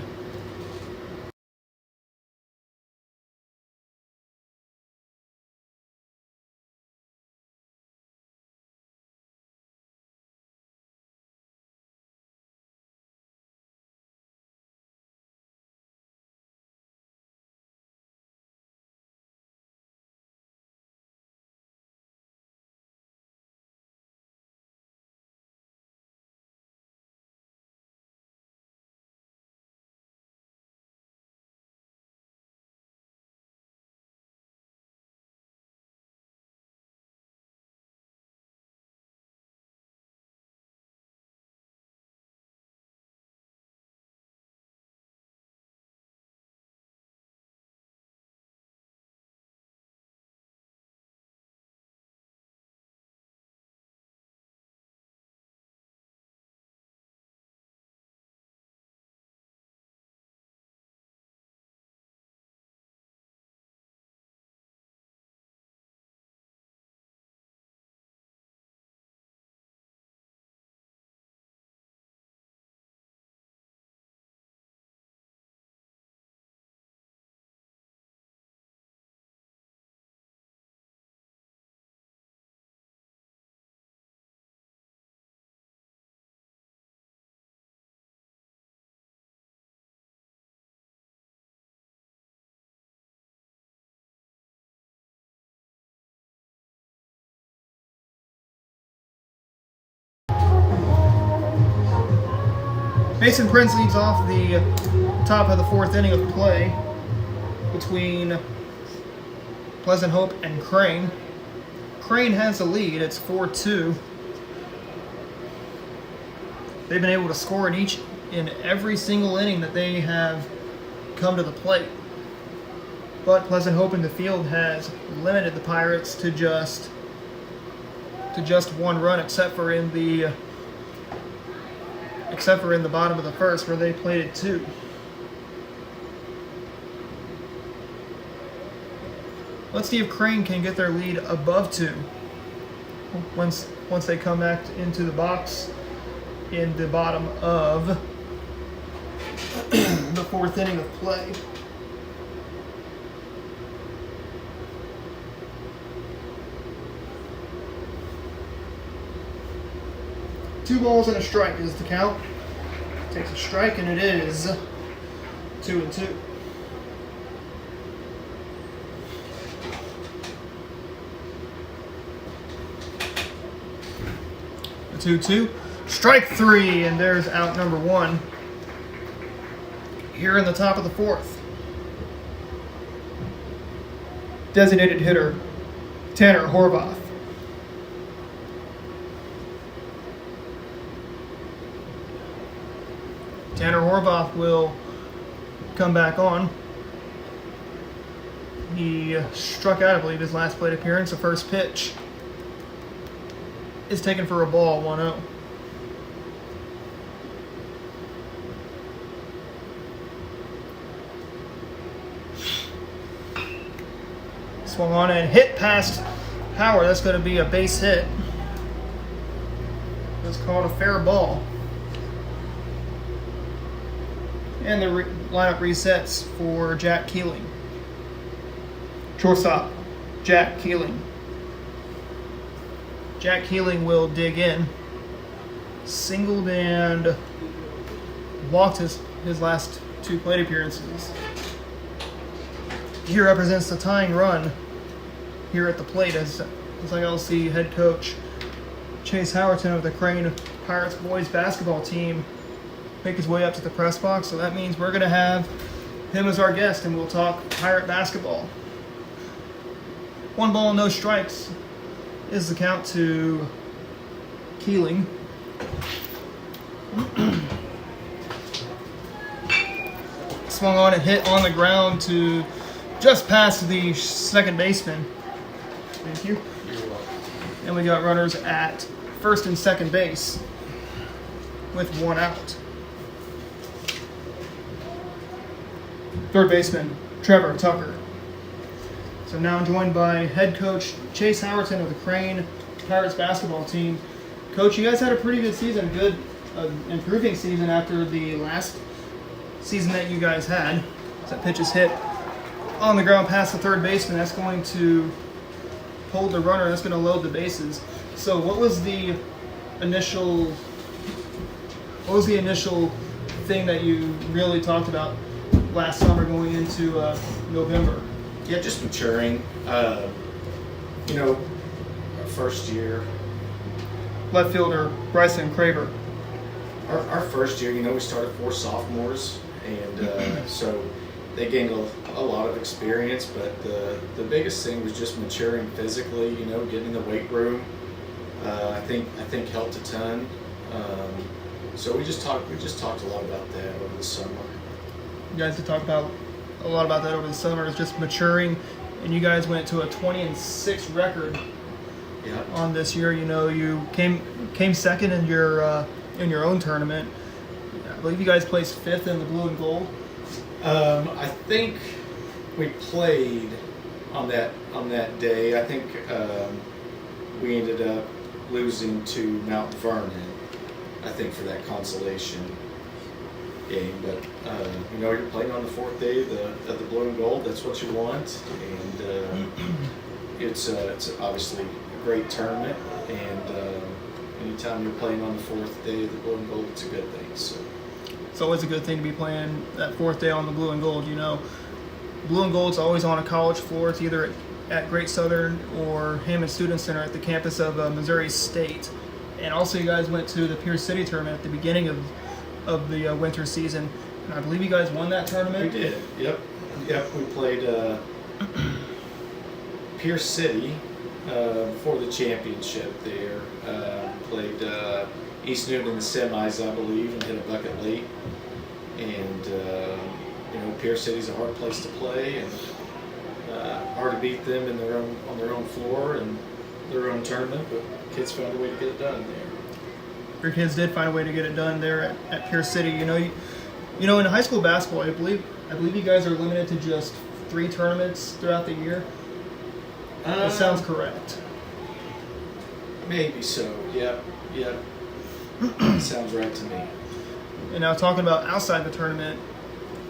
[SPEAKER 1] Mason Prince leads off the top of the fourth inning of play between Pleasant Hope and Crane. Crane has the lead. It's 4-2. They've been able to score in every single inning that they have come to the plate. But Pleasant Hope in the field has limited the Pirates to just one run, except for in the bottom of the first, where they played it 2. Let's see if Crane can get their lead above 2 once they come back into the box in the bottom of the fourth inning of play. Two balls and a strike is the count. Takes a strike, and it is 2-2. The 2-2. Strike 3, and there's out number 1. Here in the top of the fourth. Designated hitter, Tanner Horvath. Tanner Horvath will come back on. He struck out, I believe, his last plate appearance. The first pitch is taken for a ball, 1-0. Swung on and hit past Howard. That's going to be a base hit. It's called a fair ball. And the lineup resets for Jack Keeling. Shortstop, Jack Keeling. Jack Keeling will dig in. Singled and walked his last 2 plate appearances. He represents the tying run here at the plate as I'll see head coach Chase Howerton of the Crane Pirates boys basketball team make his way up to the press box. So that means we're going to have him as our guest, and we'll talk Pirate basketball. 1 ball, no strikes is the count to Keeling. Swung on and hit on the ground to just past the second baseman. Thank you. And we got runners at first and second base with 1 out. Third baseman, Trevor Tucker. So now I'm joined by head coach Chase Howerton of the Crane Pirates basketball team. Coach, you guys had a pretty good season, improving season after the last season that you guys had. That pitch is hit on the ground past the third baseman. That's going to hold the runner. That's going to load the bases. So what was the initial thing that you really talked about last summer going into November?
[SPEAKER 2] Yeah, just maturing. Our first year.
[SPEAKER 1] Left fielder Bryson Craver.
[SPEAKER 2] Our first year, we started 4 sophomores, and so they gained a lot of experience. But the biggest thing was just maturing physically. Getting in the weight room. I think helped a ton. So we just talked a lot about that over the summer.
[SPEAKER 1] You guys did talk about a lot about that over the summer. It's just maturing, and you guys went to a 20-6 record.
[SPEAKER 2] Yeah. On
[SPEAKER 1] this year. You came second in your own tournament. I believe you guys placed 5th in the blue and gold.
[SPEAKER 2] I think we played on that day. I think we ended up losing to Mount Vernon, I think, for that consolation game. But you're playing on the 4th day of the blue and gold. That's what you want, and it's obviously a great tournament. And anytime you're playing on the 4th day of the blue and gold, it's a good thing. So
[SPEAKER 1] it's always a good thing to be playing that 4th day on the blue and gold. Blue and gold's always on a college floor. It's either at Great Southern or Hammond Student Center at the campus of Missouri State. And also, you guys went to the Pierce City tournament at the beginning of of the winter season. And I believe you guys won that
[SPEAKER 2] We
[SPEAKER 1] tournament.
[SPEAKER 2] did. Yep. We played Pierce City for the championship there. Played East Newton in the semis, I believe, and hit a bucket late. And Pierce City's a hard place to play, and hard to beat them in on their own floor and their own tournament. But kids found a way to get it done there.
[SPEAKER 1] Your kids did find a way to get it done there at Pierce City. You know, in high school basketball, I believe you guys are limited to just 3 tournaments throughout the year. That sounds correct.
[SPEAKER 2] Maybe so. Yep. Sounds right to me.
[SPEAKER 1] And now talking about outside the tournament,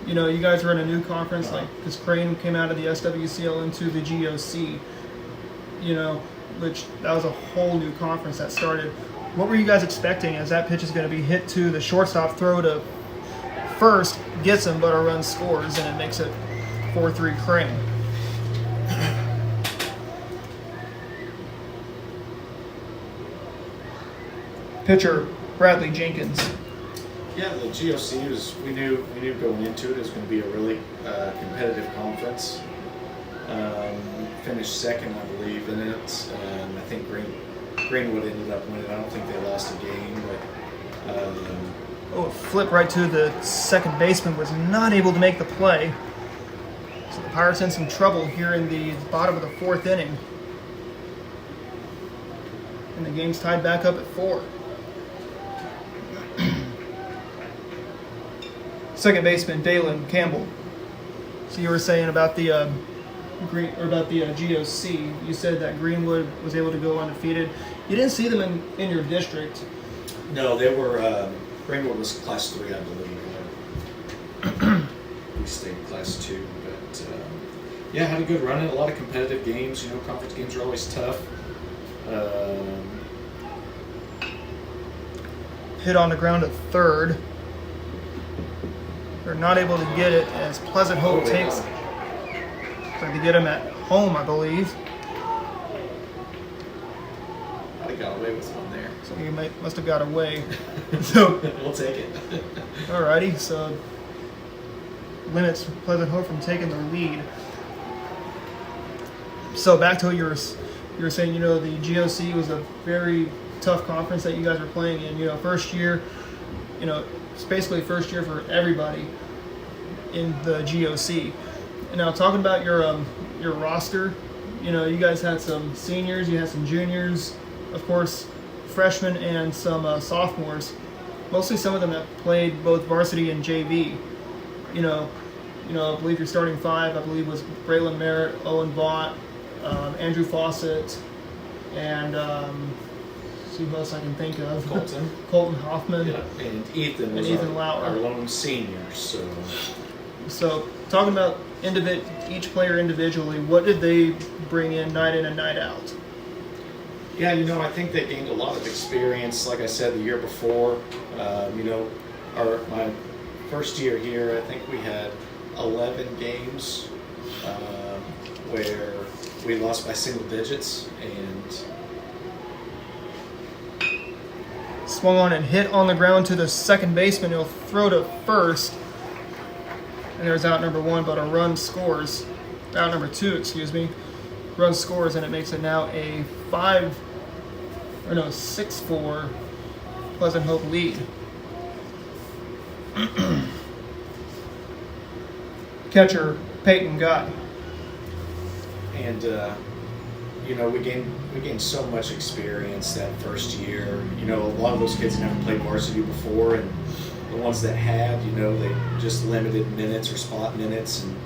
[SPEAKER 1] you guys are in a new conference, like because Crane came out of the SWCL into the GOC. Which that was a whole new conference that started. What were you guys expecting as that pitch is going to be hit to the shortstop, throw to first, gets him, but a run scores, and it makes it 4-3 Crane. Pitcher Bradley Jenkins.
[SPEAKER 2] Yeah, the GOC we knew going into it was going to be a really competitive conference. Finished second, I believe, in it. I think Greenwood ended up winning. I don't think they lost a game, but
[SPEAKER 1] Flip right to the second baseman, was not able to make the play. So the Pirates in some trouble here in the bottom of the 4th inning. And the game's tied back up at 4. Second baseman Dalen Campbell. So you were saying about the GOC. You said that Greenwood was able to go undefeated. You didn't see them in your district.
[SPEAKER 2] no, they were. Greenwood was Class 3, I believe. We stayed Class 2, but had a good run in a lot of competitive games. Conference games are always tough.
[SPEAKER 1] Hit on the ground at third. They're not able to get it as Pleasant Hope takes it. Trying to get him at home, I believe.
[SPEAKER 2] I got away with one there.
[SPEAKER 1] So he must have got away. So
[SPEAKER 2] We'll take it.
[SPEAKER 1] alrighty, so limits Pleasant Hope from taking the lead. So back to what you were saying, the GOC was a very tough conference that you guys were playing in. First year, it's basically first year for everybody in the GOC. And now talking about your roster, you guys had some seniors, you had some juniors, of course, freshmen and some sophomores. Mostly some of them that played both varsity and JV. I believe your starting 5, I believe, was Braylon Merritt, Owen Vaught, Andrew Fawcett, and see who else I can think of. Colton Hoffman.
[SPEAKER 2] Yeah, and Ethan was
[SPEAKER 1] Lauer.
[SPEAKER 2] our lone senior.
[SPEAKER 1] So talking about each player individually, what did they bring in and night out?
[SPEAKER 2] Yeah, I think they gained a lot of experience. Like I said, the year before, my first year here, I think we had 11 games where we lost by single digits, and
[SPEAKER 1] swung on and hit on the ground to the second baseman. He'll throw to first, and there's out number 1, but a run scores. Out number 2, excuse me. Run scores, and it makes it now a 6-4 Pleasant Hope lead. Catcher Peyton Guy.
[SPEAKER 2] And we gained so much experience that first year. A lot of those kids never played varsity before, and the ones that had, they just limited minutes or spot minutes, and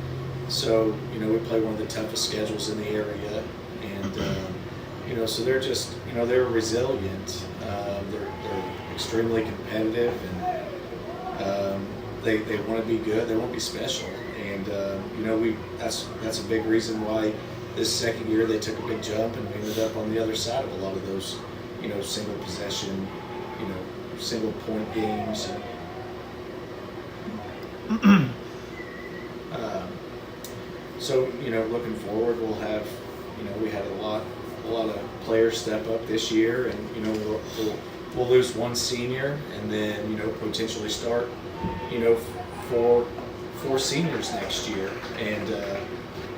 [SPEAKER 2] so we play one of the toughest schedules in the area, and so they're just they're resilient. They're extremely competitive, and they want to be good. They want to be special, and that's a big reason why this second year they took a big jump, and we ended up on the other side of a lot of those single possession, single point games. So looking forward, we'll have we had a lot of players step up this year, and we'll lose one senior, and then potentially start four seniors next year. And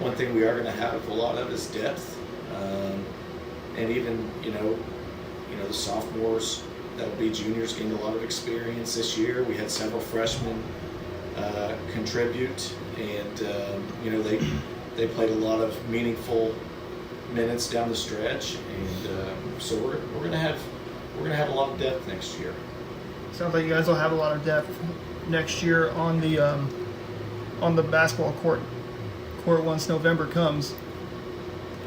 [SPEAKER 2] one thing we are going to have a lot of is depth, and even the sophomores that will be juniors gained a lot of experience this year. We had several freshmen contribute, and they played a lot of meaningful minutes down the stretch, and so we're gonna have a lot of depth next year.
[SPEAKER 1] Sounds like you guys will have a lot of depth next year on the basketball court once November comes.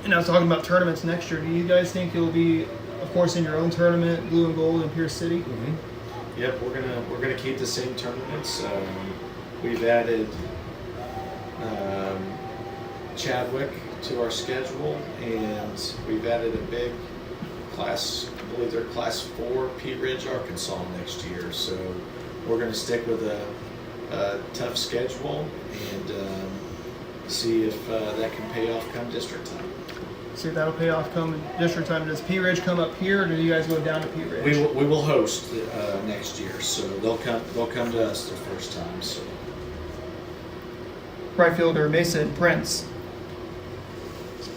[SPEAKER 1] And I was talking about tournaments next year. Do you guys think you'll be, of course, in your own tournament, blue and gold in Pierce City?
[SPEAKER 2] Mm-hmm. Yep, we're gonna keep the same tournaments. We've added Chadwick to our schedule, and we've added a big class. I believe they're Class 4, Pea Ridge, Arkansas next year. So we're going to stick with a tough schedule and see if that can pay off come district time.
[SPEAKER 1] See if that'll pay off come district time. Does Pea Ridge come up here, or do you guys go down to Pea Ridge?
[SPEAKER 2] We will host next year, so they'll come to us the first time. So.
[SPEAKER 1] Right fielder Mason Prince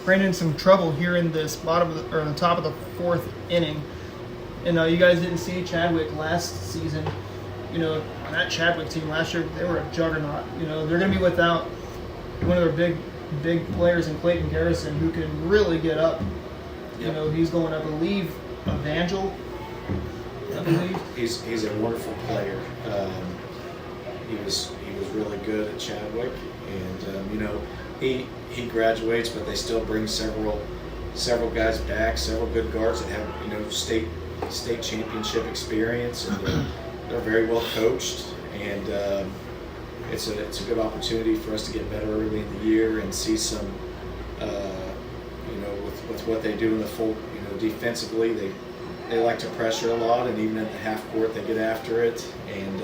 [SPEAKER 1] ran in some trouble here in this the top of the fourth inning, and you guys didn't see Chadwick last season. That Chadwick team last year, they were a juggernaut. They're going to be without one of their big players in Clayton Garrison, who can really get up.
[SPEAKER 2] Yep.
[SPEAKER 1] He's going, I believe, Evangel. I believe
[SPEAKER 2] He's a wonderful player. He was really good at Chadwick, and he graduates, but they still bring several guys back, several good guards that have state championship experience, and they're very well coached, and it's a good opportunity for us to get better early in the year and see some with what they do in the full defensively, they like to pressure a lot, and even at the half court they get after it, and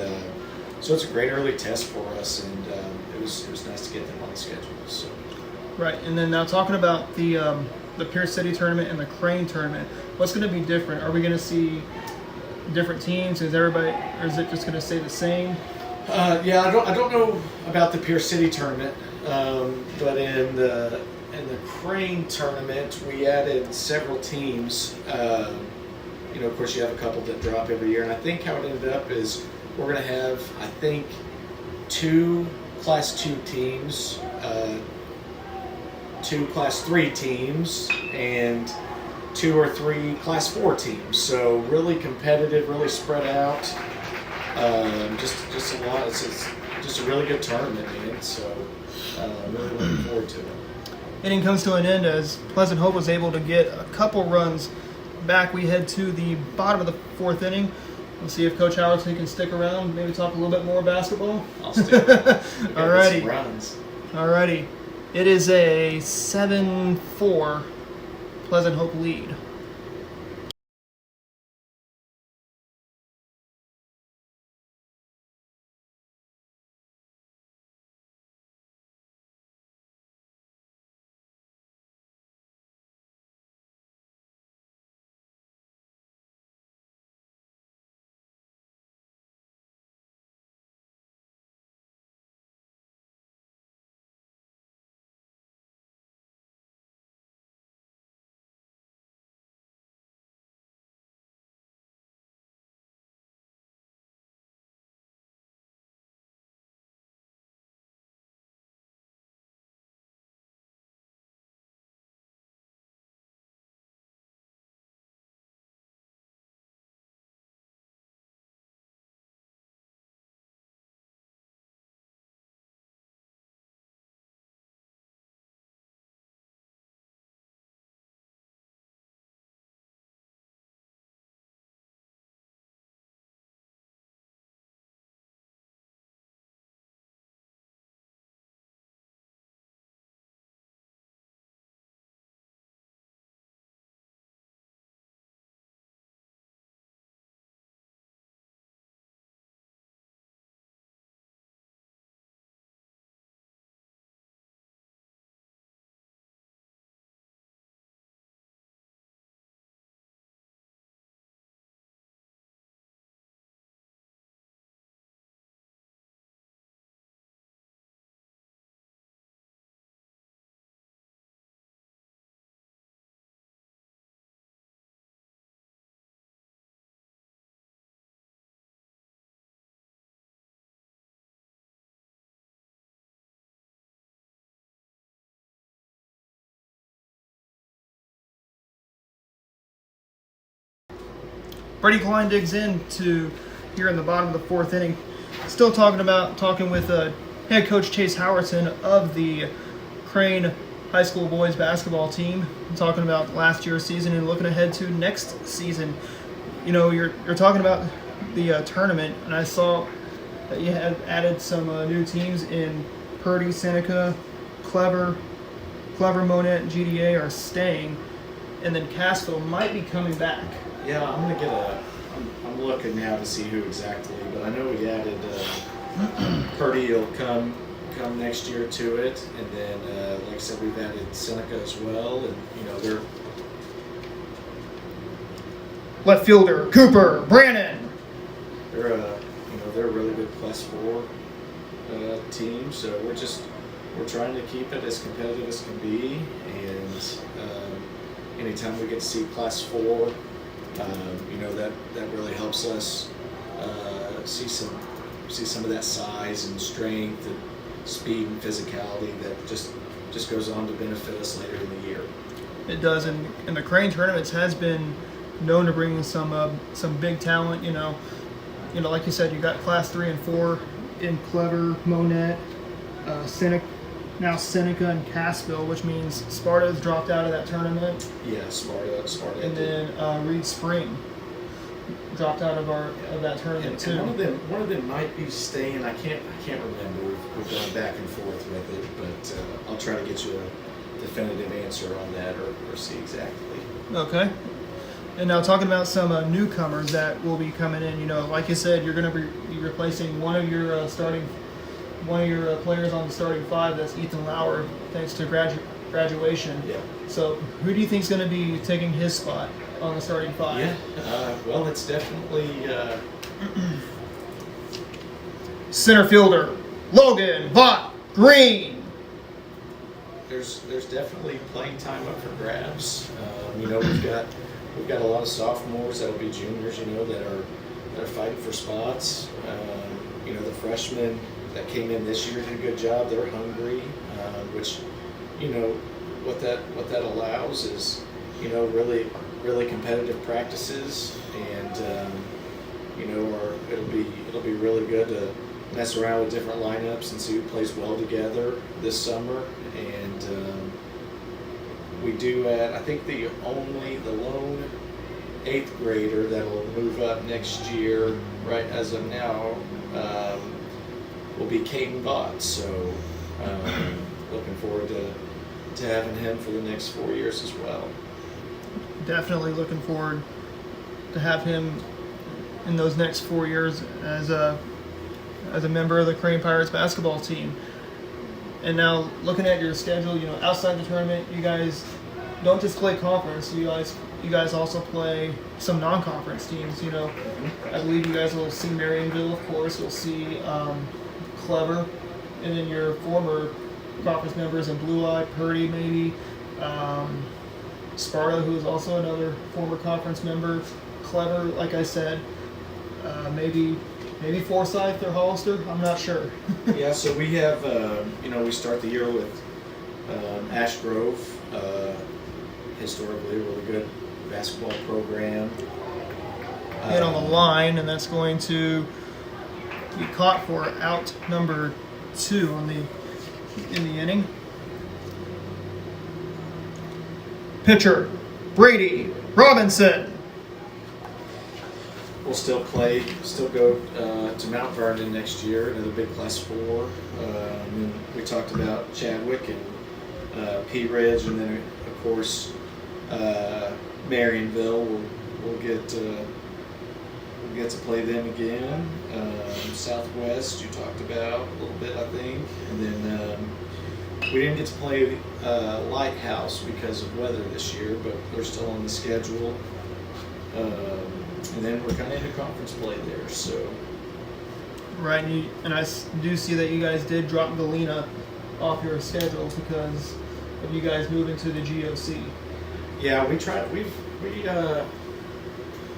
[SPEAKER 2] so it's a great early test for us, and it was nice to get them on the schedule. So.
[SPEAKER 1] Right, and then now talking about the Pierce City tournament and the Crane tournament, what's going to be different? Are we going to see different teams? Is it just going to stay the same?
[SPEAKER 2] Yeah, I don't know about the Pierce City tournament, but in the Crane tournament, we added several teams. Of course, you have a couple that drop every year, and I think how it ended up is we're going to have, I think, 2 Class 2 teams, 2 Class 3 teams, and 2 or 3 Class 4 teams. So really competitive, really spread out. Just a lot. It's just a really good tournament, man. So really looking forward to it.
[SPEAKER 1] Inning comes to an end as Pleasant Hope was able to get a couple runs back. We head to the bottom of the fourth inning. We'll see if Coach Howardson can stick around, maybe talk a little bit more basketball.
[SPEAKER 2] I'll stick around.
[SPEAKER 1] Alrighty.
[SPEAKER 2] Runs.
[SPEAKER 1] Alrighty. It is a 7-4 Pleasant Hope lead. Brady Klein digs in to here in the bottom of the fourth inning. Still talking with head coach Chase Howerton of the Crane High School boys basketball team, talking about last year's season and looking ahead to next season. You know, you're talking about the tournament, and I saw that you had added some new teams in Purdy, Seneca, Clever, Monette, and GDA are staying, and then Cassville might be coming back.
[SPEAKER 2] Yeah, I'm looking now to see who exactly, but I know we added Purdy will come next year to it, and then like I said, we've added Seneca as well, and you know
[SPEAKER 1] Left fielder Cooper Brannon.
[SPEAKER 2] they're they're a really good Class 4 team, so we're trying to keep it as competitive as can be, and anytime we get to see Class 4, that really helps us see some of that size and strength and speed and physicality that just goes on to benefit us later in the year.
[SPEAKER 1] It does, and the Crane tournaments has been known to bring some big talent. You know, like you said, you got Class 3 and 4 in Clever, Monette, Seneca and Cassville, which means Sparta's dropped out of that tournament.
[SPEAKER 2] Yeah, Sparta.
[SPEAKER 1] And then Reed Spring dropped out of that tournament too.
[SPEAKER 2] And one of them might be staying. I can't remember. We've gone back and forth with it, but I'll try to get you a definitive answer on that or see exactly.
[SPEAKER 1] Okay. And now talking about some newcomers that will be coming in. You know, like you said, you're going to be replacing one of your players on the starting five. That's Ethan Lauer, thanks to graduation.
[SPEAKER 2] Yeah.
[SPEAKER 1] So who do you think is going to be taking his spot on the starting five?
[SPEAKER 2] Yeah. Well, it's definitely.
[SPEAKER 1] Center fielder Logan Vaught Green.
[SPEAKER 2] There's definitely playing time up for grabs. We've got a lot of sophomores that'll be juniors. that are fighting for spots. The freshmen that came in this year did a good job. They're hungry, which what that allows is really competitive practices, and it'll be really good to mess around with different lineups and see who plays well together this summer. And we do I think the lone 8th grader that will move up next year, right as of now, will be Caden Bott. So looking forward to having him for the next 4 years as well.
[SPEAKER 1] Definitely looking forward to have him in those next 4 years as a member of the Crane Pirates basketball team. And now looking at your schedule, outside the tournament, you guys don't just play conference. You guys also play some non-conference teams. I believe you guys will see Marionville, of course. You'll see Clever, and then your former conference members in Blue Eye, Purdy, maybe Sparta, who is also another former conference member. Clever, like I said, maybe Forsyth or Hollister. I'm not sure.
[SPEAKER 2] Yeah, so we have we start the year with Ash Grove, historically a really good basketball program.
[SPEAKER 1] Hit on the line, and that's going to be caught for out number 2 in the inning. Pitcher Brady Robinson.
[SPEAKER 2] We'll still go to Mount Vernon next year, another big Class 4. And we talked about Chadwick and Pea Ridge, and then of course Marionville. We'll get to play them again. Southwest, you talked about a little bit, I think, and then we didn't get to play Lighthouse because of weather this year, but they're still on the schedule. And then we're kind of into conference play there, so.
[SPEAKER 1] Right, and I do see that you guys did drop Galena off your schedule because of you guys moving to the GOC.
[SPEAKER 2] Yeah, we tried.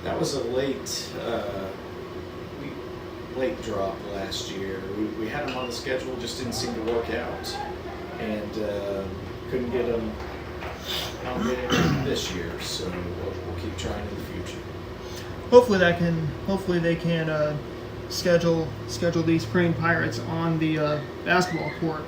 [SPEAKER 2] That was a late drop last year. We had them on the schedule, just didn't seem to work out, and couldn't get them this year. So we'll keep trying in the future.
[SPEAKER 1] hopefully they can schedule these Crane Pirates on the basketball court.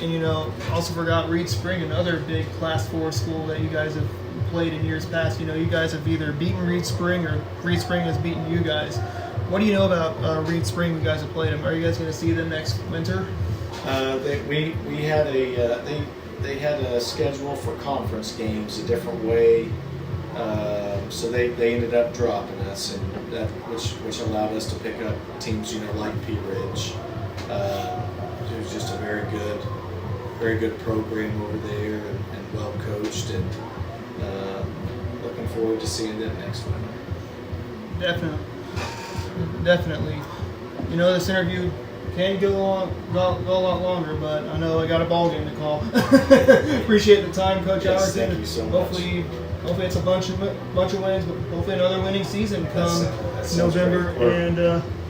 [SPEAKER 1] And also forgot Reed Spring, another big Class 4 school that you guys have played in years past. You guys have either beaten Reed Spring or Reed Spring has beaten you guys. What do you know about Reed Spring? You guys have played them. Are you guys going to see them next winter?
[SPEAKER 2] We had they had a schedule for conference games a different way, so they ended up dropping us, and that which allowed us to pick up teams like Pea Ridge. It was just a very good program over there, and well coached, and looking forward to seeing them next winter.
[SPEAKER 1] Definitely. This interview can go a lot longer, but I know I got a ball game to call. Appreciate the time, Coach
[SPEAKER 2] Yes,
[SPEAKER 1] Allerton.
[SPEAKER 2] thank you so much.
[SPEAKER 1] Hopefully it's a bunch of wins, but hopefully another winning season come November and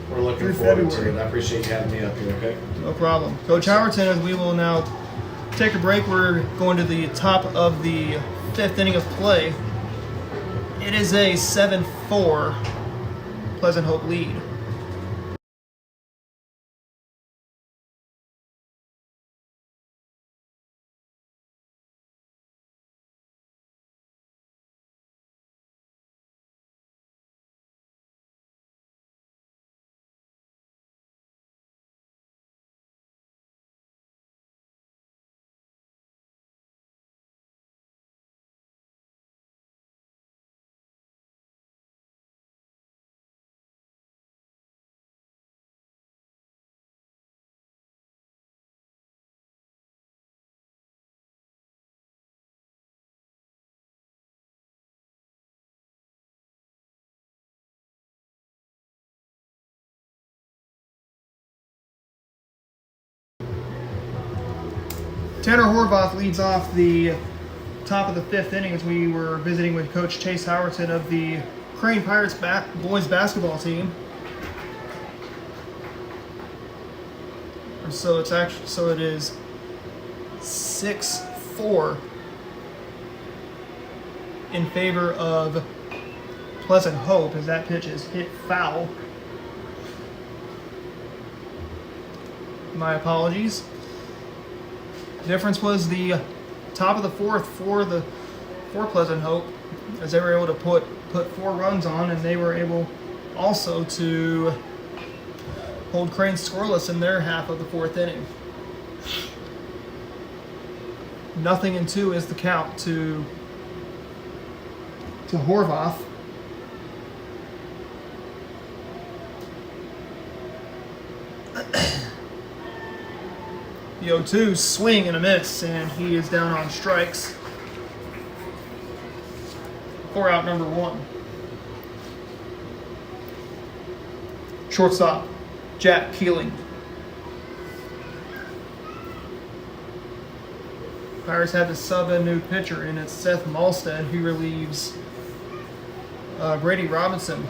[SPEAKER 2] we're looking
[SPEAKER 1] through
[SPEAKER 2] forward
[SPEAKER 1] February.
[SPEAKER 2] to it. I appreciate you having me up here. Okay.
[SPEAKER 1] No problem. Coach Allerton, as we will now take a break. We're going to the top of the 5th inning of play. It is a 7-4 Pleasant Hope lead. Tanner Horvath leads off the top of the 5th inning as we were visiting with Coach Chase Howerton of the Crane Pirates boys basketball team. So it is 6-4 in favor of Pleasant Hope as that pitch is hit foul. My apologies. The difference was the top of the 4th for Pleasant Hope, as they were able to put 4 runs on, and they were able also to hold Crane scoreless in their half of the 4th inning. 0-2 is the count to Horvath. The 0-2 swing and a miss, and he is down on strikes for out number 1. Shortstop, Jack Keeling. Pirates had to sub a new pitcher, and it's Seth Malstead who relieves Grady Robinson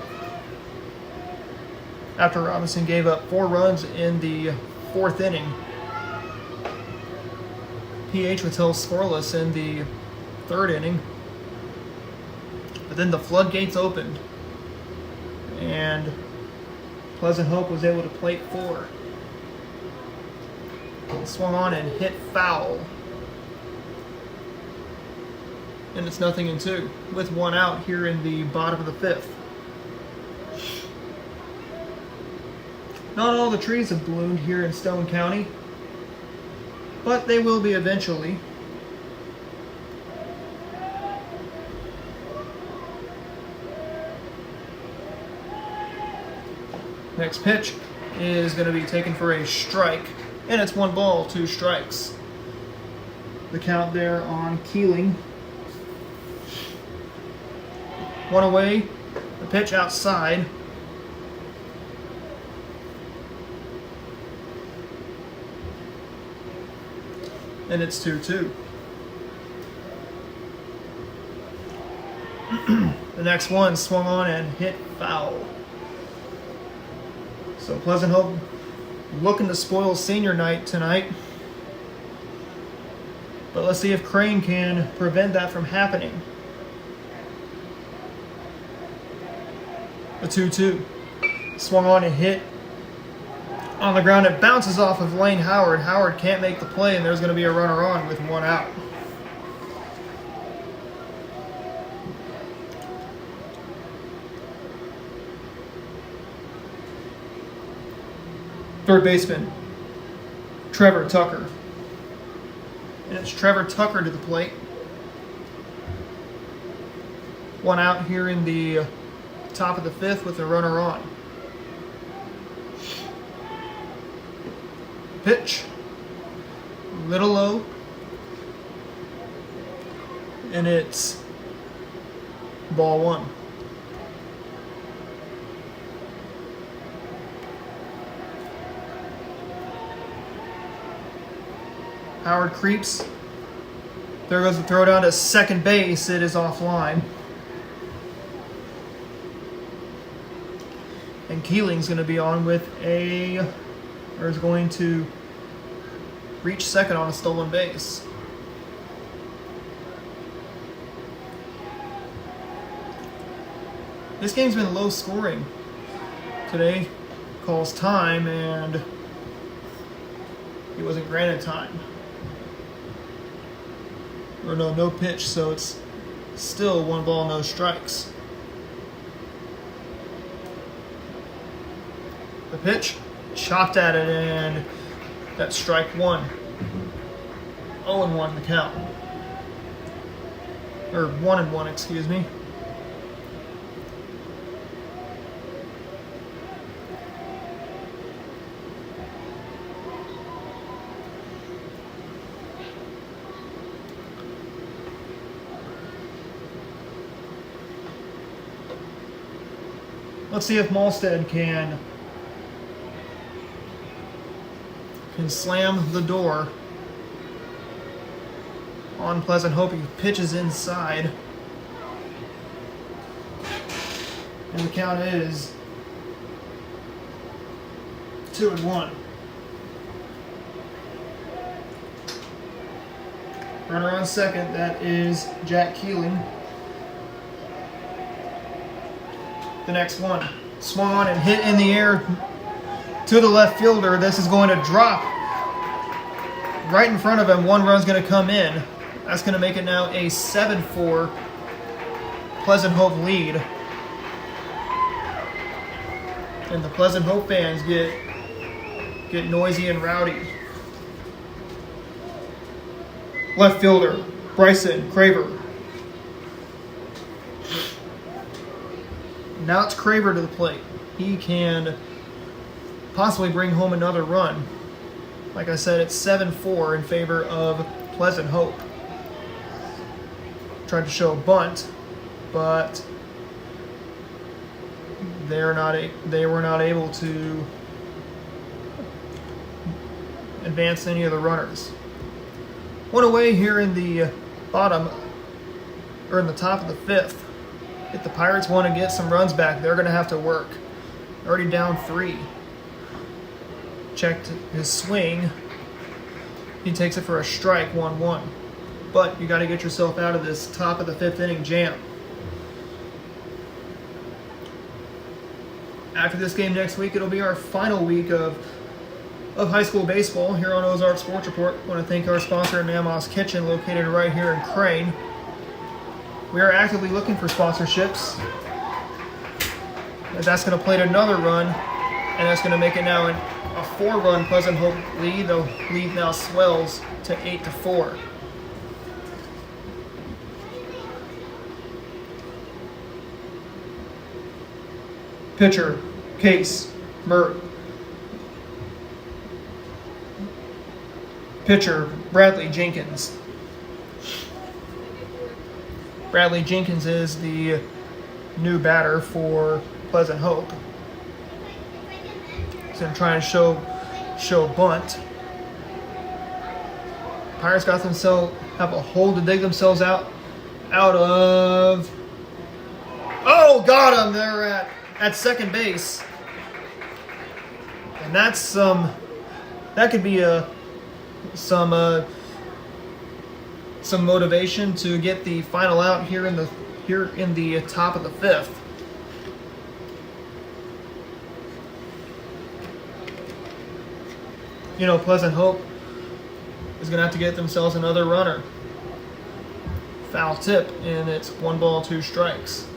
[SPEAKER 1] after Robinson gave up 4 runs in the 4th inning. PH was held scoreless in the 3rd inning, but then the floodgates opened, and Pleasant Hope was able to plate 4. Swung on and hit foul, and it's 0-2 with 1 out here in the bottom of the 5th. Not all the trees have bloomed here in Stone County, but they will be eventually. Next pitch is going to be taken for a strike, and it's 1 ball, 2 strikes. The count there on Keeling. 1 away, the pitch outside. And it's 2-2. The next one swung on and hit foul. So Pleasant Hope looking to spoil senior night tonight. But let's see if Crane can prevent that from happening. A 2-2. Swung on and hit on the ground. It bounces off of Lane Howard. Howard can't make the play, and there's going to be a runner on with 1 out. Third baseman, Trevor Tucker. And it's Trevor Tucker to the plate. 1 out here in the top of the 5th with a runner on. Pitch. Little low. And it's ball 1. Howard creeps. There goes the throw down to second base. It is offline. And Keeling's going to be on with or is going to reach second on a stolen base. This game's been low scoring. Today calls time and he wasn't granted time. Or no pitch, so it's still 1 ball, no strikes. The pitch, chopped at it, and that's strike 1. 0-1 the count. Or 1-1, excuse me. Let's see if Malstead can slam the door on Pleasant Hope. He pitches inside. And the count is 2-1. Runner on second, that is Jack Keeling. The next one, swung on and hit in the air to the left fielder. This is going to drop right in front of him. 1 run's going to come in. That's going to make it now a 7-4 Pleasant Hope lead. And the Pleasant Hope fans get noisy and rowdy. Left fielder, Bryson Craver. Now it's Craver to the plate. He can possibly bring home another run. Like I said, it's 7-4 in favor of Pleasant Hope. Tried to show a bunt, but they were not able to advance any of the runners. One away here in the bottom, or in the top of the 5th. If the Pirates want to get some runs back, they're going to have to work. Already down 3. Checked his swing. He takes it for a strike, 1-1. But you got to get yourself out of this top of the 5th inning jam. After this game next week, it'll be our final week of high school baseball here on Ozark Sports Report. I want to thank our sponsor, Mammoth's Kitchen, located right here in Crane. We are actively looking for sponsorships. That's going to plate another run, and that's going to make it now a 4-run Pleasant Hope lead. The lead now swells to 8-4. Pitcher, Case Mert. Pitcher, Bradley Jenkins. Bradley Jenkins is the new batter for Pleasant Hope. So I'm trying to show bunt. Pirates have a hole to dig themselves out of. Oh, got him! They're at second base, and that's that could be some motivation to get the final out here in the top of the 5th. Pleasant Hope is going to have to get themselves another runner. Foul tip, and it's 1 ball, 2 strikes.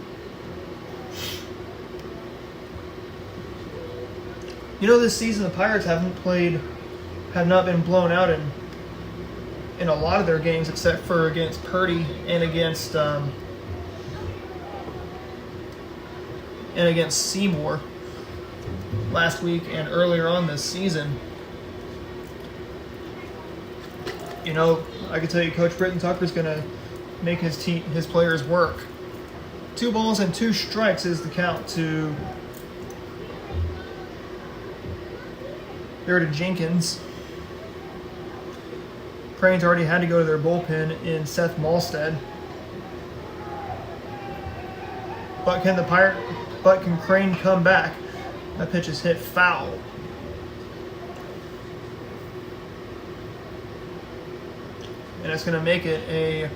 [SPEAKER 1] This season the Pirates have not been blown out in a lot of their games, except for against Purdy and against Seymour last week and earlier on this season. I can tell you Coach Britton Tucker's going to make his players work. 2 balls and 2 strikes is the count to Jenkins. Crane's already had to go to their bullpen in Seth Malstead. But can Crane come back? That pitch is hit foul. And it's going to make it a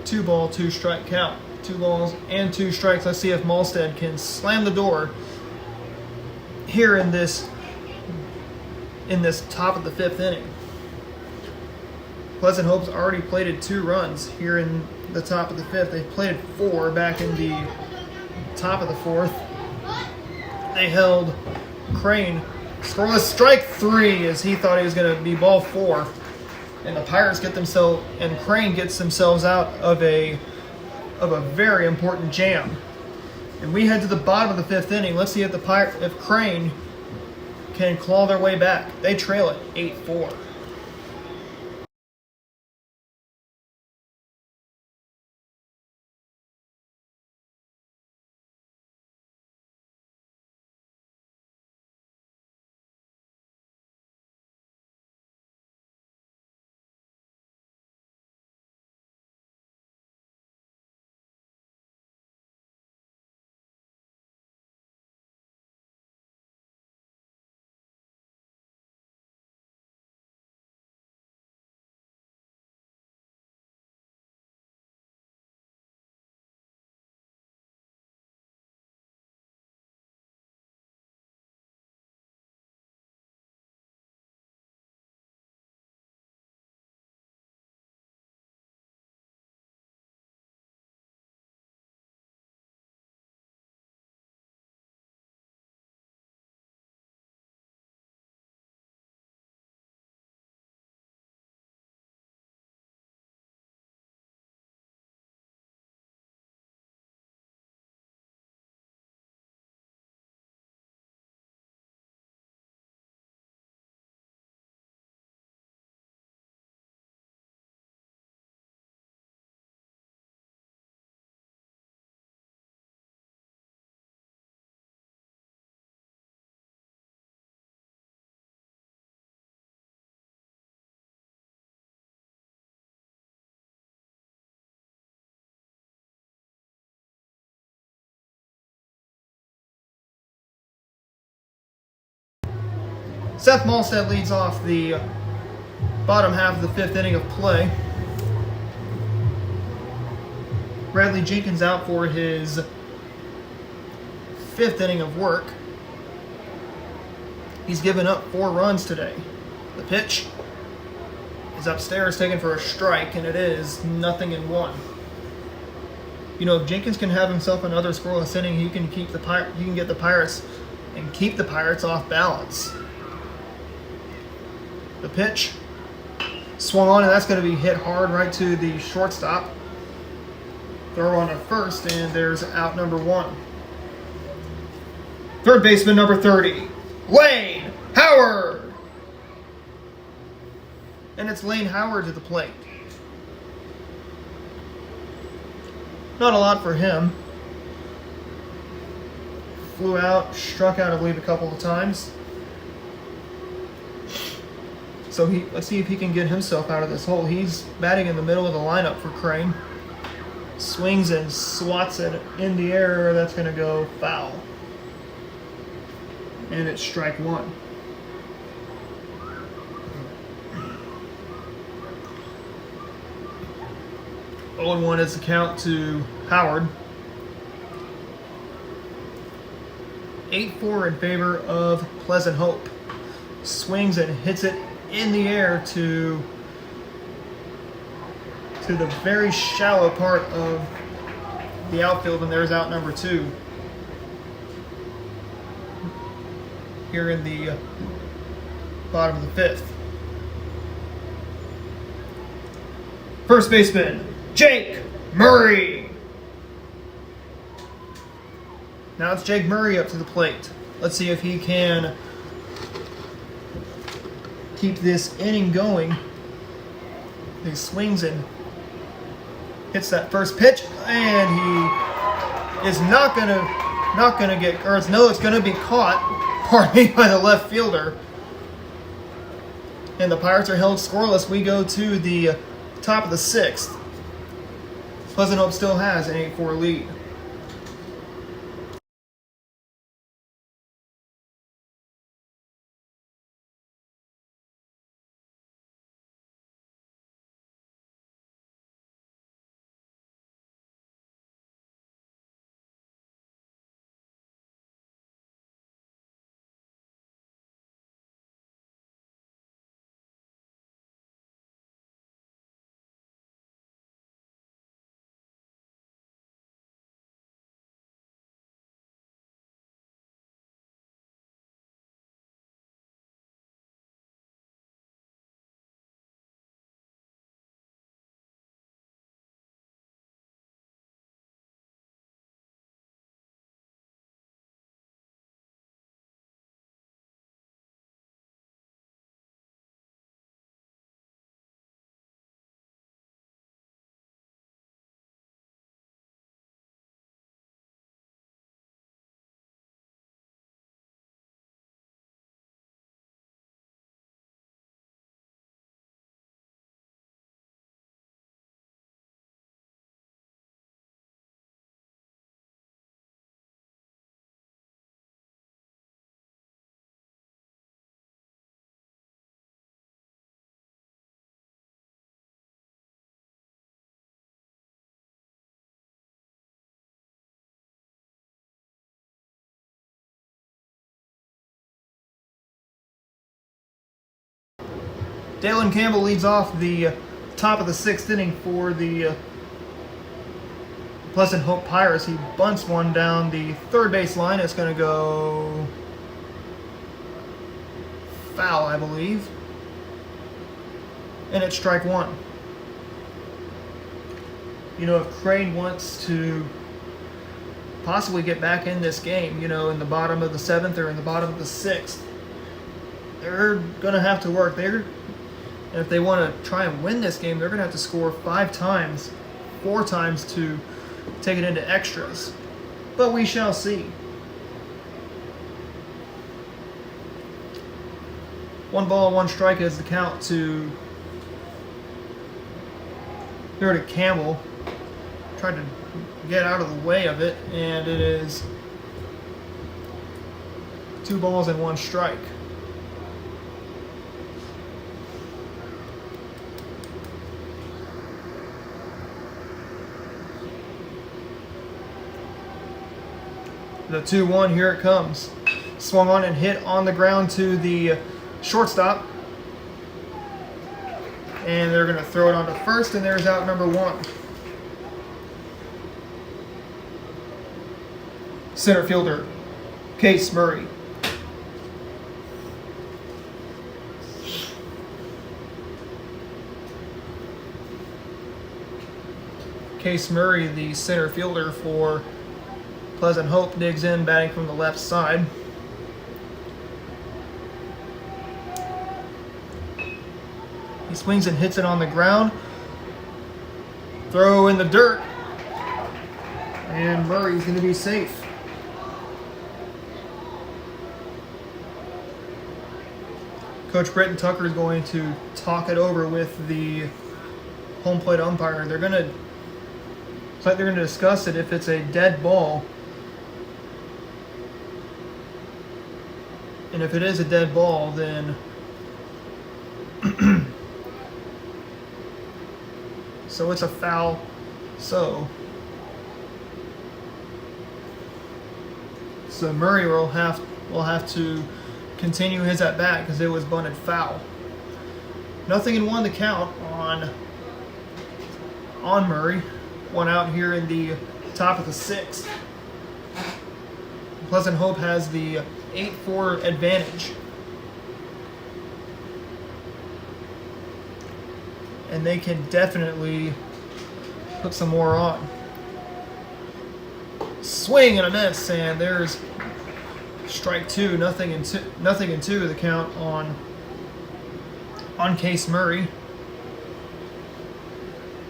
[SPEAKER 1] 2 ball, 2 strike count. 2 balls and 2 strikes. Let's see if Malstead can slam the door here in this top of the 5th inning. Pleasant Hope's already plated 2 runs here in the top of the 5th. They plated 4 back in the top of the 4th. They held Crane scoreless. Strike 3 as he thought he was going to be ball 4. And the Pirates and Crane gets themselves out of a very important jam. And we head to the bottom of the 5th inning. Let's see if Crane can claw their way back. They trail it 8-4. Seth Malstead leads off the bottom half of the 5th inning of play. Bradley Jenkins out for his 5th inning of work. He's given up 4 runs today. The pitch is upstairs, taken for a strike, and it is 0-1. If Jenkins can have himself another scoreless inning, he can get the Pirates and keep the Pirates off balance. The pitch swung on, and that's going to be hit hard right to the shortstop. Throw on to first, and there's out number 1. Third baseman number 30, Lane Howard. And it's Lane Howard to the plate. Not a lot for him. Flew out, struck out, I believe, a couple of times. So let's see if he can get himself out of this hole. He's batting in the middle of the lineup for Crane. Swings and swats it in the air. That's going to go foul. And it's strike 1. Oh, 1 is the count to Howard. 8-4 in favor of Pleasant Hope. Swings and hits it in the air to the very shallow part of the outfield, and there's out number 2 here in the bottom of the 5th. First baseman, Jake Murray. Now it's Jake Murray up to the plate. Let's see if he can keep this inning going. He swings and hits that first pitch, and he is not gonna get, or it's gonna be caught, pardon me, by the left fielder. And the Pirates are held scoreless. We go to the top of the 6th. Pleasant Hope still has an 8-4 lead. Dalen Campbell leads off the top of the 6th inning for the Pleasant Hope Pirates. He bunts one down the third base line. It's going to go foul, I believe. And it's strike 1. You know, if Crane wants to possibly get back in this game, you know, in the bottom of the 7th or in the bottom of the 6th, they're going to have to work. And if they want to try and win this game, they're going to have to score 4 times to take it into extras. But we shall see. 1 ball, 1 strike is the count to Campbell. Tried to get out of the way of it, and it is 2 balls and 1 strike. The 2-1, here it comes. Swung on and hit on the ground to the shortstop. And they're going to throw it on to first, and there's out number 1. Center fielder, Case Murray. Case Murray, the center fielder for Pleasant Hope, digs in, batting from the left side. He swings and hits it on the ground. Throw in the dirt. And Murray's going to be safe. Coach Britton Tucker is going to talk it over with the home plate umpire. They're going to discuss it if it's a dead ball. And if it is a dead ball, then so it's a foul. So Murray will have to continue his at bat because it was bunted foul. 0-1 the count on Murray. 1 out here in the top of the 6th. Pleasant Hope has the 8-4 advantage. And they can definitely put some more on. Swing and a miss, and there's strike 2. Nothing and two the count on Case Murray.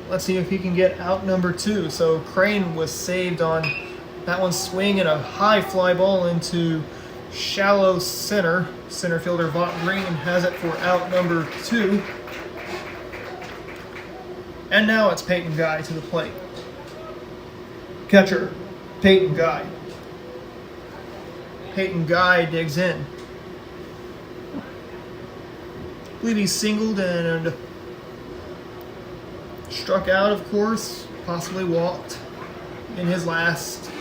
[SPEAKER 1] Let's see if he can get out number 2. So Crane was saved on that one, swing and a high fly ball into shallow center. Center fielder Vaught Green has it for out number 2. And now it's Peyton Guy to the plate. Catcher, Peyton Guy. Peyton Guy digs in. I believe he singled and struck out, of course. Possibly walked in his last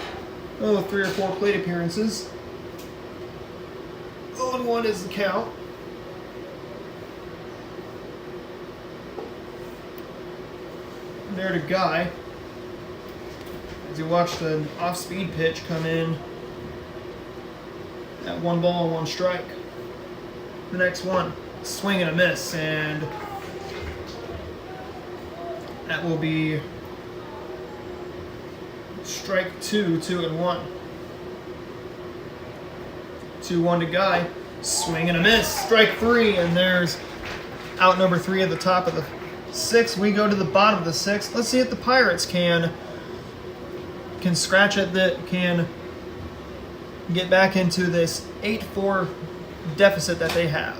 [SPEAKER 1] 3 or 4 plate appearances. 0-1 is the count. There to Guy as he watched an off-speed pitch come in at 1 ball and 1 strike. The next one, swing and a miss, and that will be strike 2, 2-1. 2-1 to Guy, swing and a miss, strike 3, and there's out number 3 at the top of the 6th. We go to the bottom of the 6th. Let's see if the Pirates can scratch it, that can get back into this 8-4 deficit that they have.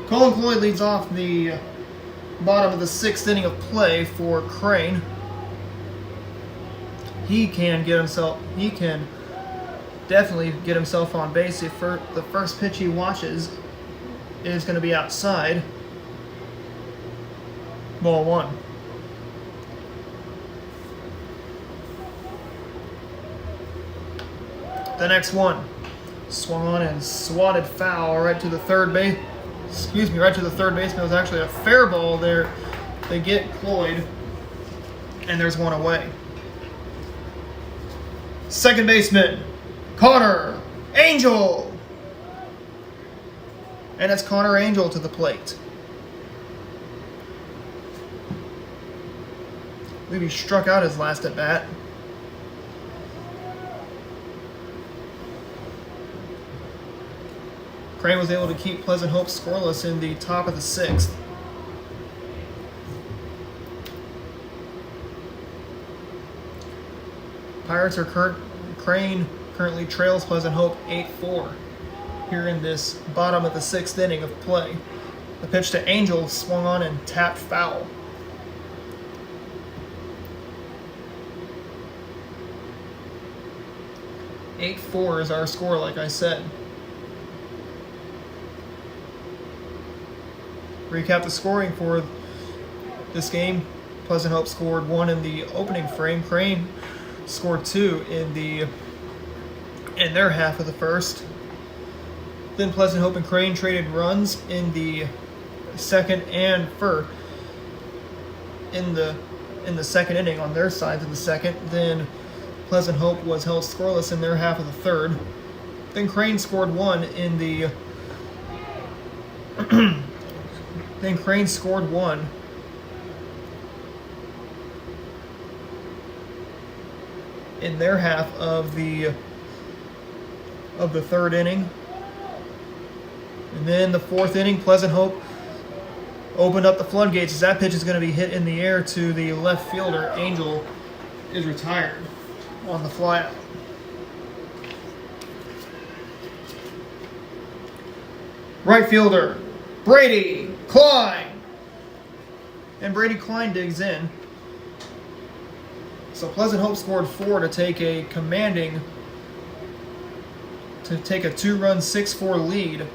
[SPEAKER 1] Colin Cloyd leads off the bottom of the 6th inning of play for Crane. He can definitely get himself on base if the first pitch he watches is going to be outside. Ball 1. The next one, swung on and swatted foul right to the third base. Right to the third baseman. It was actually a fair ball there. They get Cloyd, and there's one away. Second baseman, Connor Angel. And it's Connor Angel to the plate. I believe he struck out his last at bat. Crane was able to keep Pleasant Hope scoreless in the top of the 6th. Crane currently trails Pleasant Hope 8-4 here in this bottom of the 6th inning of play. The pitch to Angel swung on and tapped foul. "8-4 is our score, like I said. Recap the scoring for this game. Pleasant Hope scored 1 in the opening frame. Crane scored 2 in their half of the first. Then Pleasant Hope and Crane traded runs in the second and first in the second inning on their sides of the second. Then Pleasant Hope was held scoreless in their half of the third. Then Crane scored 1 in the then Crane scored 1 in their half of the third inning. And then the 4th inning, Pleasant Hope opened up the floodgates as that pitch is going to be hit in the air to the left fielder. Angel is retired on the flyout. Right fielder, Brady Klein. And Brady Klein digs in. So Pleasant Hope scored 4 to take a 2-run 6-4 lead.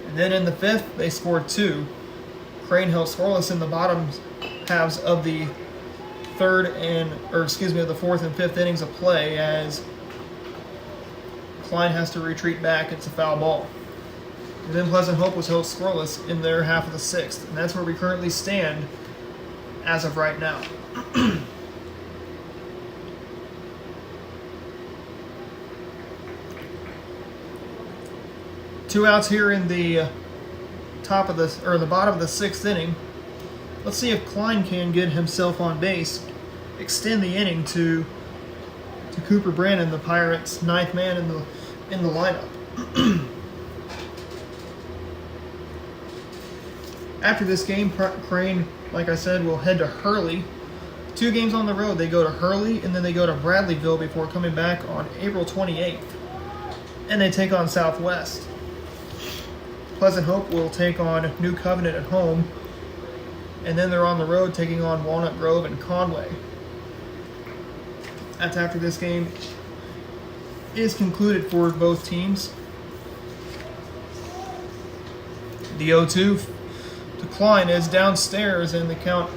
[SPEAKER 1] And then in the 5th, they scored 2. Crane held scoreless in the bottom halves of the of the 4th and 5th innings of play as Klein has to retreat back. It's a foul ball. And then Pleasant Hope was held scoreless in their half of the 6th. And that's where we currently stand as of right now. Two outs here in the the bottom of the 6th inning. Let's see if Klein can get himself on base, extend the inning to Cooper Brandon, the Pirates' 9th man in the lineup. After this game, Crane, like I said, will head to Hurley. 2 games on the road. They go to Hurley and then they go to Bradleyville before coming back on April 28th. And they take on Southwest. Pleasant Hope will take on New Covenant at home. And then they're on the road taking on Walnut Grove and Conway. That's after this game is concluded for both teams. The 0-2 to Klein is downstairs and the count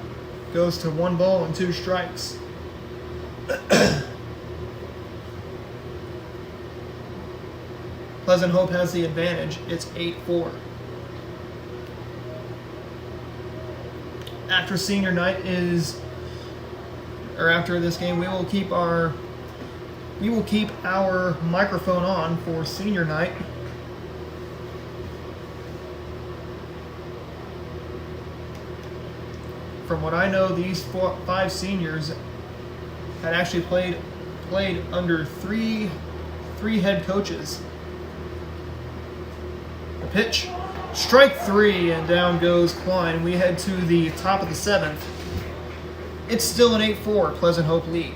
[SPEAKER 1] goes to 1 ball and 2 strikes. Pleasant Hope has the advantage. It's 8-4. After senior night after this game, we will keep our microphone on for senior night. From what I know, these 5 seniors had actually played under three head coaches. The pitch, strike 3, and down goes Klein. We head to the top of the 7th. It's still an 8-4 Pleasant Hope lead.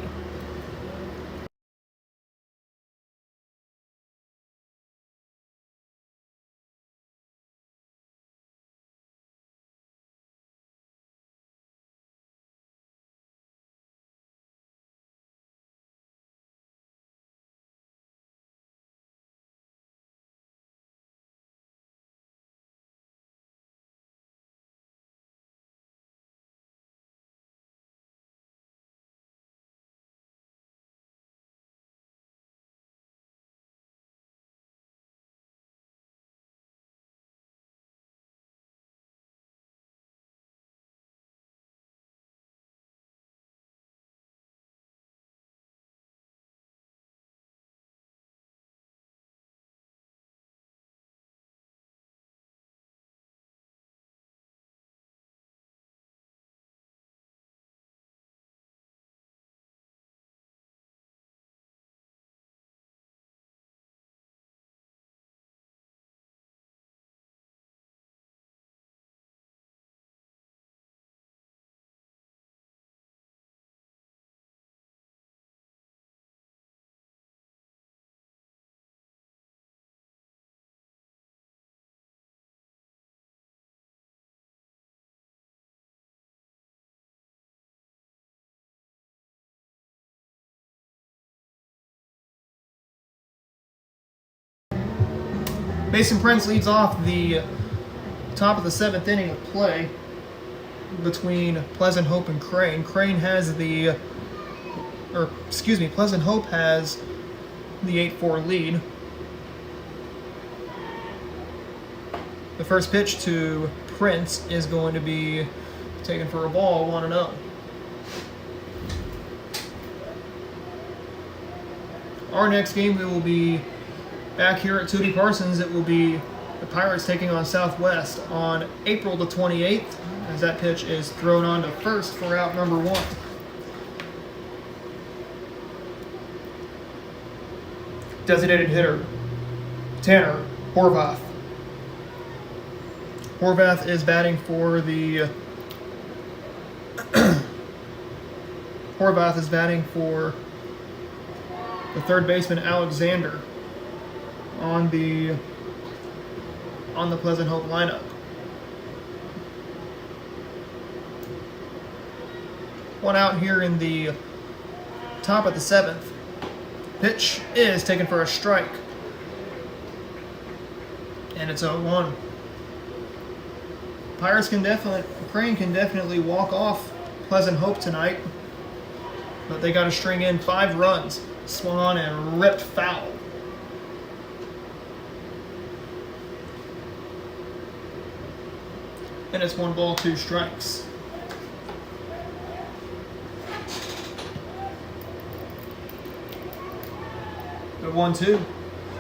[SPEAKER 1] Mason Prince leads off the top of the 7th inning of play between Pleasant Hope and Crane. Pleasant Hope has the 8-4 lead. The first pitch to Prince is going to be taken for a ball, 1-0. Our next game, we will be back here at Tootie Parsons. It will be the Pirates taking on Southwest on April the 28th, as that pitch is thrown on to first for out number 1. Designated hitter, Tanner Horvath. Horvath is batting for the third baseman Alexander on the Pleasant Hope lineup. One out here in the top of the 7th. Pitch is taken for a strike, and it's 0-1. Crane can definitely walk off Pleasant Hope tonight, but they got to string in 5 runs. Swung on and ripped foul. And it's 1 ball, 2 strikes. The 1-2.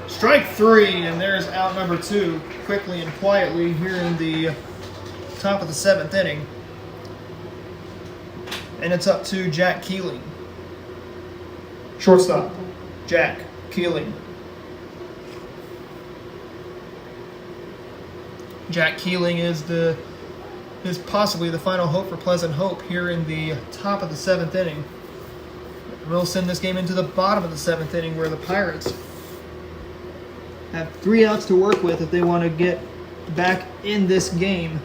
[SPEAKER 1] Strike 3, and there's out number 2 quickly and quietly here in the top of the 7th inning. And it's up to Jack Keeling. Shortstop, Jack Keeling. Jack Keeling is possibly the final hope for Pleasant Hope here in the top of the 7th inning. We'll send this game into the bottom of the 7th inning, where the Pirates have 3 outs to work with if they want to get back in this game.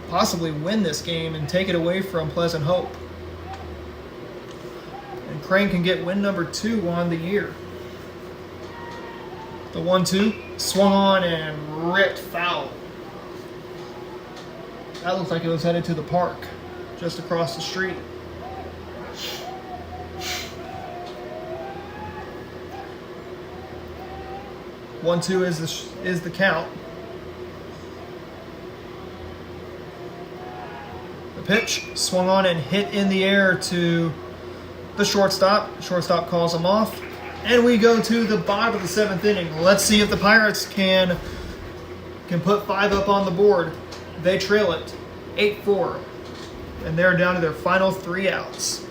[SPEAKER 1] Possibly win this game and take it away from Pleasant Hope. And Crane can get win number 2 on the year. The 1-2 swung on and ripped foul. That looks like it was headed to the park just across the street. One-two is the count. The pitch swung on and hit in the air to the shortstop. Shortstop calls him off. And we go to the bottom of the 7th inning. Let's see if the Pirates can put 5 up on the board. They trail it 8-4. And they're down to their final 3 outs.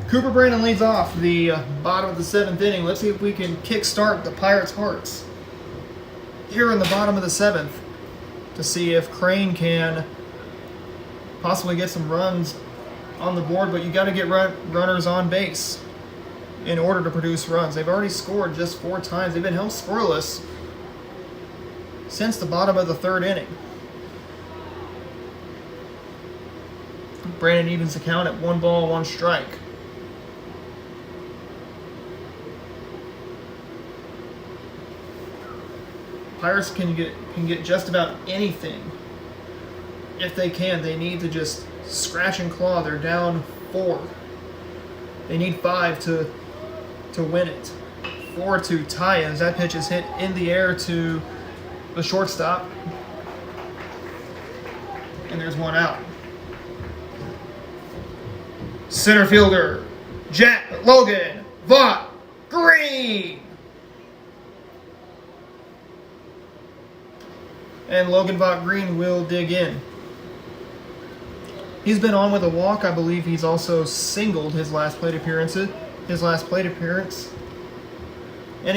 [SPEAKER 1] Cooper Brandon leads off the bottom of the 7th inning. Let's see if we can kickstart the Pirates' hearts here in the bottom of the 7th to see if Crane can possibly get some runs on the board, but you got to get runners on base. in order to produce runs. They've already scored just 4 times. They've been held scoreless since the bottom of the 3rd inning. Brandon evens the count at 1 ball, 1 strike. Pirates can get just about anything. If they can, they need to just scratch and claw. They're down 4. They need 5 to win it. 4 to tie it, as that pitch is hit in the air to the shortstop. And there's 1 out. Center fielder, Logan Vaught Green. And Logan Vaught Green will dig in. He's been on with a walk. I believe he's also singled his last plate appearance. And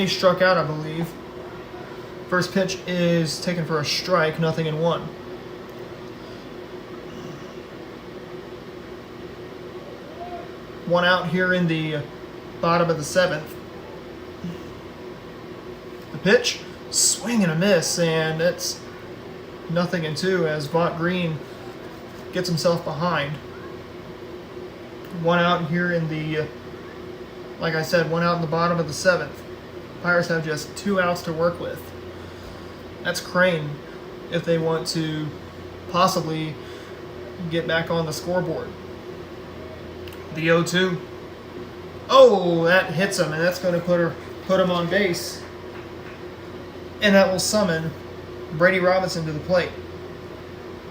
[SPEAKER 1] he struck out, I believe. First pitch is taken for a strike, 0-1. One out here in the bottom of the 7th. The pitch, swing and a miss, and it's 0-2 as Vaught Green gets himself behind. 1 out here in the, like I said, 1 out in the bottom of the 7th. Pirates have just 2 outs to work with. That's Crane if they want to possibly get back on the scoreboard. The 0-2. Oh, that hits him, and that's going to put him on base. And that will summon Brady Robinson to the plate.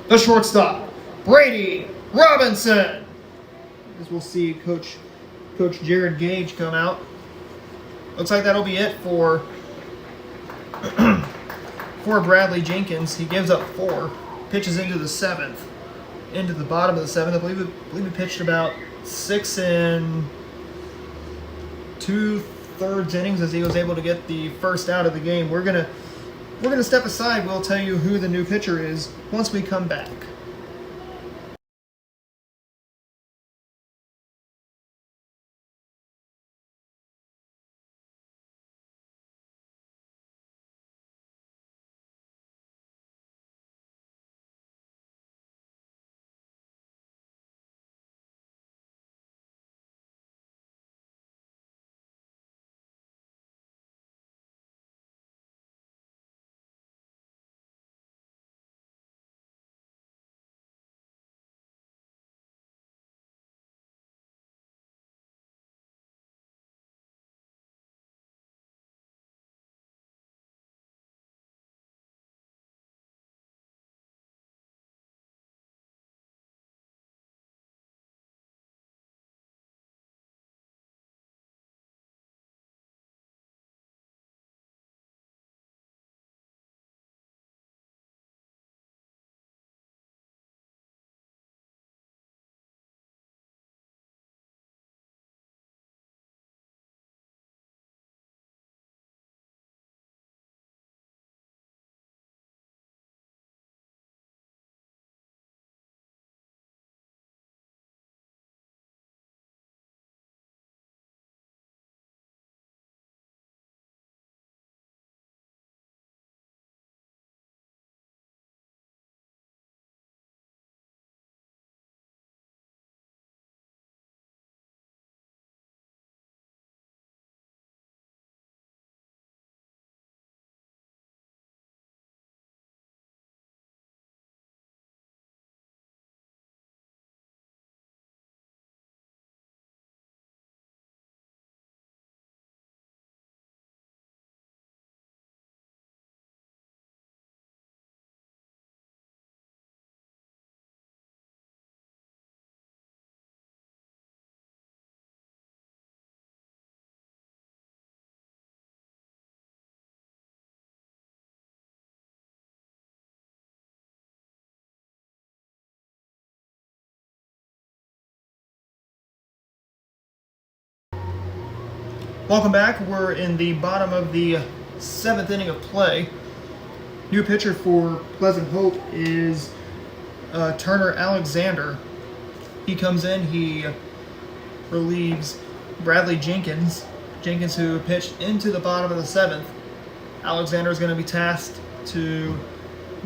[SPEAKER 1] The shortstop, Brady Robinson. As we'll see Coach Jared Gage come out. Looks like that'll be it for Bradley Jenkins. He gives up 4, pitches into the 7th, into the bottom of the 7th. I believe he pitched about 6 2/3 innings as he was able to get the first out of the game. We're gonna step aside. We'll tell you who the new pitcher is once we come back. Welcome back. We're in the bottom of the 7th inning of play. New pitcher for Pleasant Hope is Turner Alexander. He comes in, he relieves Bradley Jenkins. Jenkins, who pitched into the bottom of the 7th. Alexander is going to be tasked to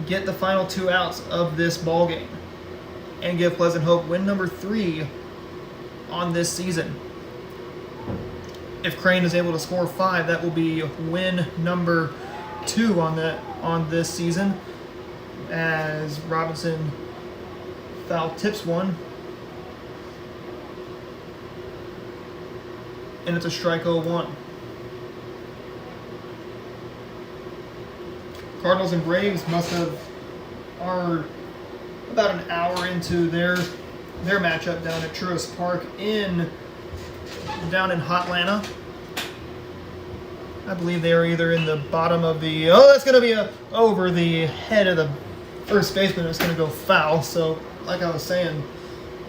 [SPEAKER 1] get the final 2 outs of this ball game and give Pleasant Hope win number 3 on this season. If Crane is able to score 5, that will be win number 2 on this season, as Robinson foul tips one, and it's a strike 0-1. Cardinals and Braves are about an hour into their matchup down at Truist Park down in Hotlanta. I believe they are either in the bottom of the... that's going to be over the head of the first baseman. It's going to go foul. So, like I was saying,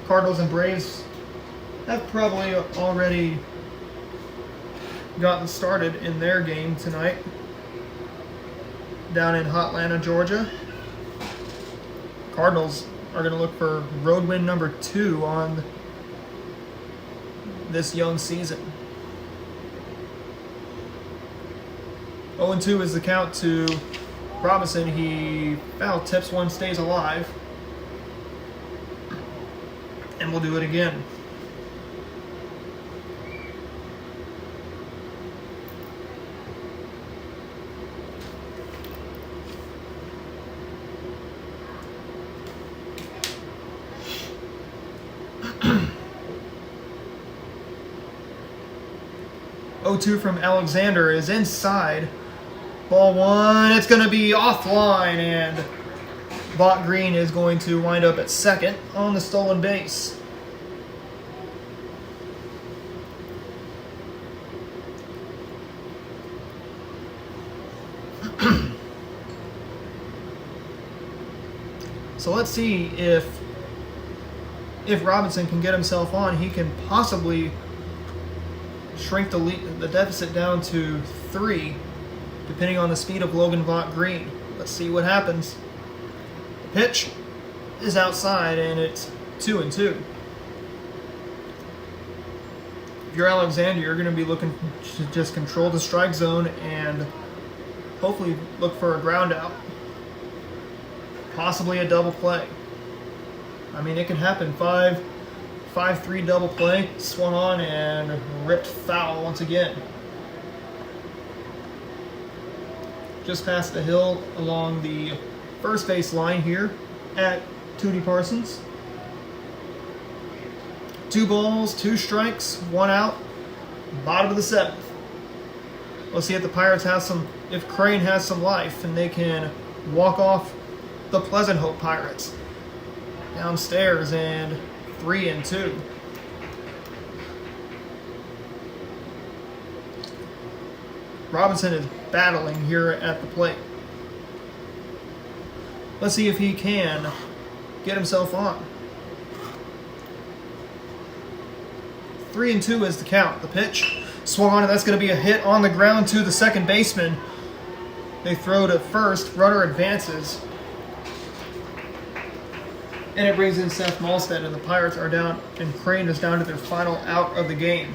[SPEAKER 1] Cardinals and Braves have probably already gotten started in their game tonight down in Hotlanta, Georgia. Cardinals are going to look for road win number 2 on this young season. 0-2 is the count to Robinson. He foul tips one, stays alive. And we'll do it again. O2 from Alexander is inside. Ball 1, it's going to be offline, and Bot Green is going to wind up at second on the stolen base. So let's see if Robinson can get himself on. He can possibly shrink the deficit down to 3, depending on the speed of Logan Bot Green. Let's see what happens. The pitch is outside, and it's 2-2. If you're Alexander, you're going to be looking to just control the strike zone and hopefully look for a ground out. Possibly a double play. I mean, it can happen. 5-3 double play, swung on and ripped foul once again. Just past the hill along the first base line here at Tootie Parsons. 2 balls, 2 strikes, 1 out, bottom of the 7th. We'll see if the Pirates if Crane has some life and they can walk off the Pleasant Hope Pirates downstairs, and 3-2. Robinson is battling here at the plate. Let's see if he can get himself on. 3-2 is the count. The pitch swung on, and that's going to be a hit on the ground to the second baseman. They throw to first. Runner advances. And it brings in Seth Malstead, and the Pirates are down, and Crane is down to their final out of the game.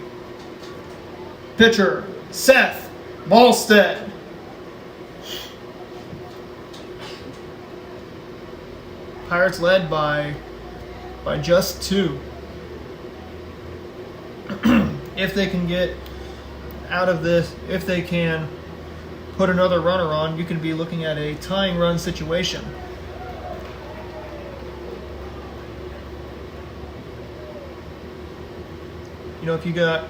[SPEAKER 1] Pitcher, Seth Malstead. Pirates led by just 2. If they can get out of this, if they can put another runner on, you could be looking at a tying run situation. You know, if you get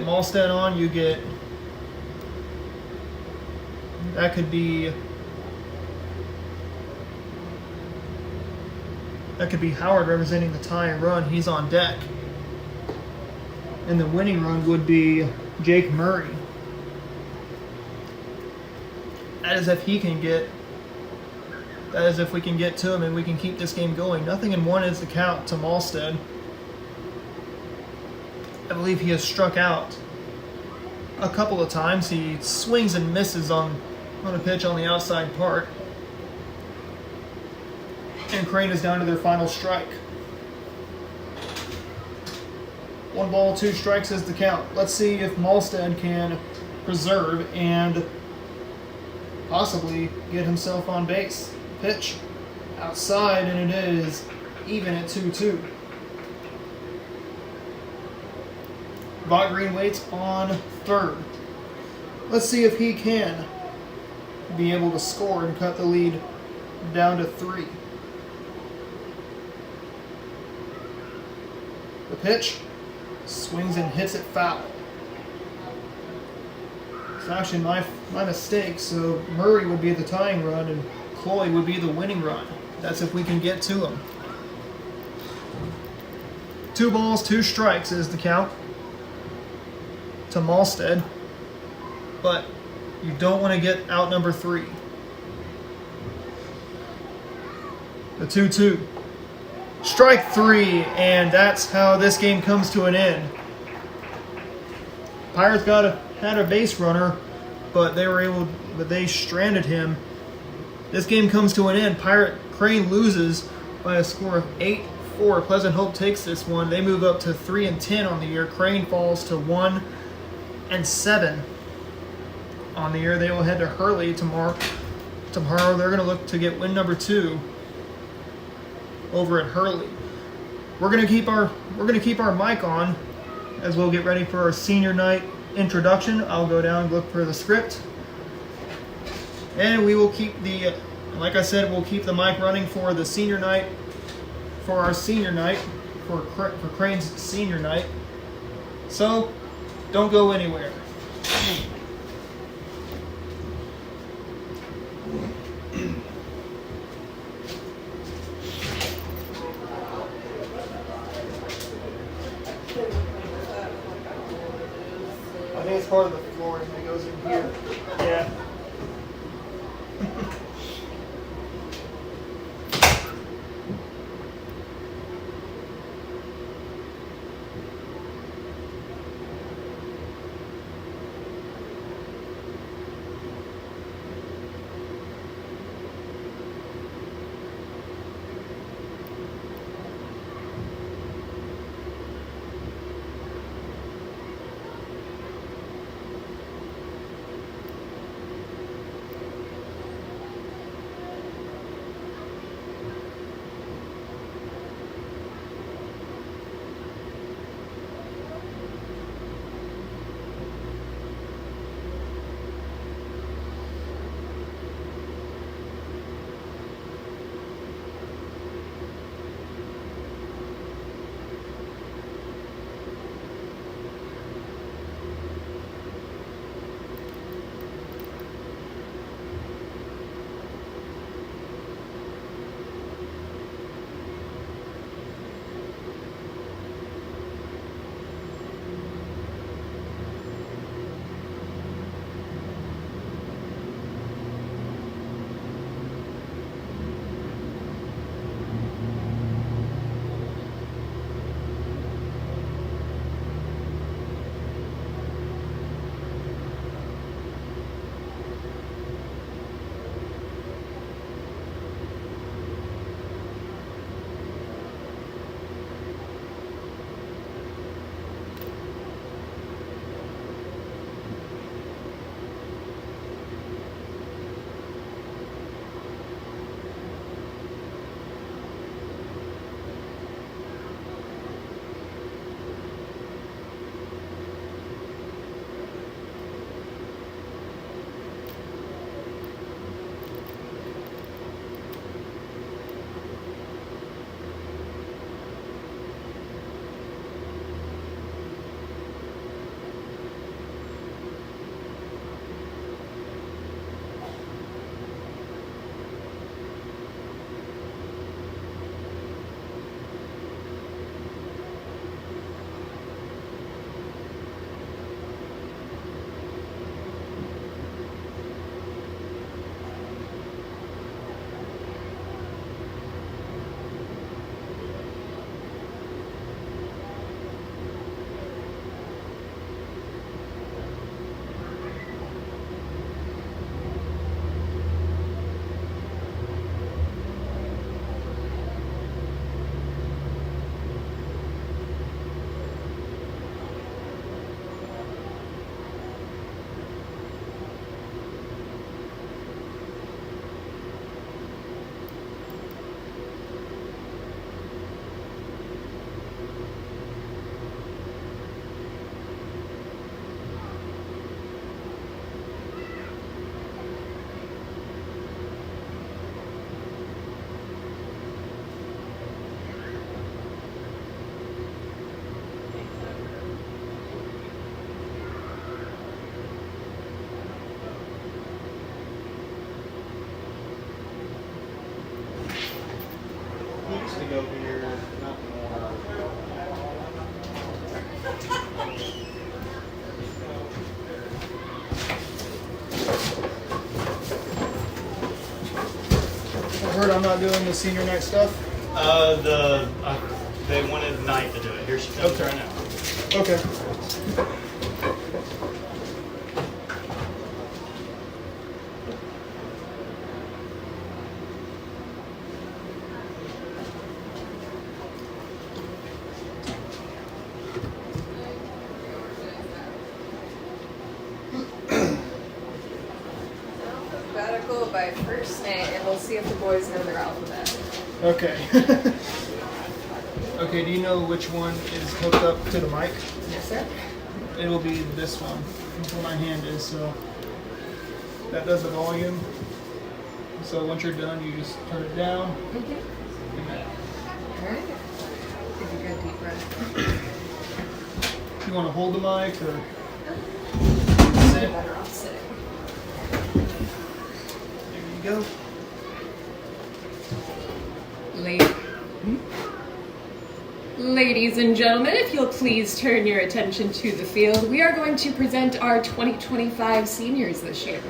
[SPEAKER 1] Malstead on, that could be Howard representing the tying run. He's on deck. And the winning run would be Jake Murray. That is if we can get to him and we can keep this game going. 0-1 is the count to Malstead. I believe he has struck out a couple of times. He swings and misses on a pitch on the outside part. And Crane is down to their final strike. 1 ball, 2 strikes is the count. Let's see if Malstead can preserve and possibly get himself on base. Pitch outside, and it is even at 2-2. Vaught Green waits on third. Let's see if he can be able to score and cut the lead down to 3. The pitch swings and hits it foul. It's actually my mistake, so Murray would be the tying run and Cloyd would be the winning run. That's if we can get to him. 2 balls, 2 strikes is the count to Malstead, but you don't want to get out number 3. The 2-2. Strike 3, and that's how this game comes to an end. Pirates had a base runner, but they stranded him. This game comes to an end. Crane loses by a score of 8-4. Pleasant Hope takes this one. They move up to 3-10 on the year. Crane falls to 1-7 on the year. They will head to Hurley tomorrow. They're going to look to get win number 2 over at Hurley. We're going to keep our mic on as we'll get ready for our senior night introduction. I'll go down and look for the script, and we will keep like I said, we'll keep the mic running for the senior night, for our senior night, for Crane's senior night. So don't go anywhere. I think it's part of the flooring that goes in here. Yeah. heard I'm not doing the senior night stuff.
[SPEAKER 3] They wanted Night to do it. Here she comes
[SPEAKER 1] Okay.
[SPEAKER 3] right now.
[SPEAKER 1] Okay.
[SPEAKER 4] Alphabetical by first name, and we'll see if the boys know their alphabet.
[SPEAKER 1] Okay. Okay, do you know which one is hooked up to the mic?
[SPEAKER 4] Yes, sir.
[SPEAKER 1] It'll be this one. That's where my hand is, so that does the volume. So once you're done, you just turn it down. And that.
[SPEAKER 4] All right. Take a good deep breath.
[SPEAKER 1] You want to hold the mic or sit?
[SPEAKER 4] Better off sitting.
[SPEAKER 1] There you go.
[SPEAKER 5] Ladies and gentlemen, if you'll please turn your attention to the field, we are going to present our 2025 seniors this year.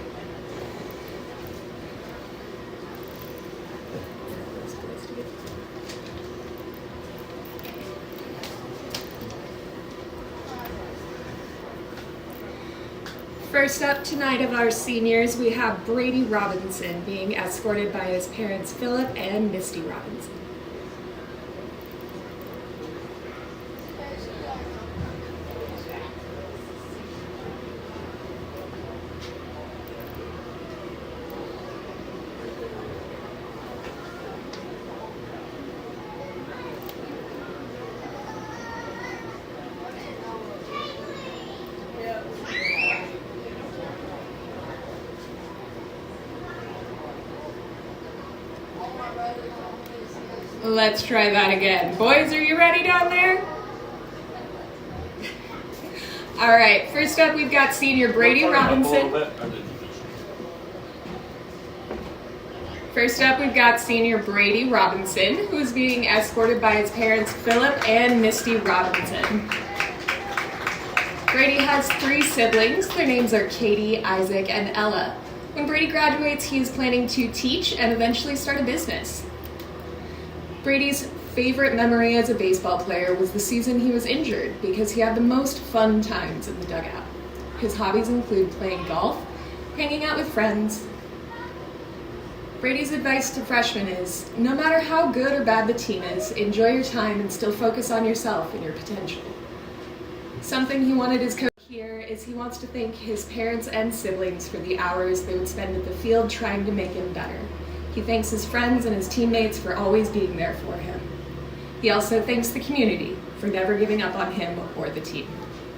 [SPEAKER 5] First up tonight of our seniors, we have Brady Robinson being escorted by his parents Philip and Misty Robinson. Let's try that again. Boys, are you ready down there? All right, first up we've got senior Brady Robinson. First up we've got senior Brady Robinson, who is being escorted by his parents Philip and Misty Robinson. Brady has 3 siblings. Their names are Katie, Isaac, and Ella. When Brady graduates, he is planning to teach and eventually start a business. Brady's favorite memory as a baseball player was the season he was injured because he had the most fun times in the dugout. His hobbies include playing golf, hanging out with friends. Brady's advice to freshmen is, no matter how good or bad the team is, enjoy your time and still focus on yourself and your potential. Something he wanted his coach to hear is he wants to thank his parents and siblings for the hours they would spend at the field trying to make him better. He thanks his friends and his teammates for always being there for him. He also thanks the community for never giving up on him or the team.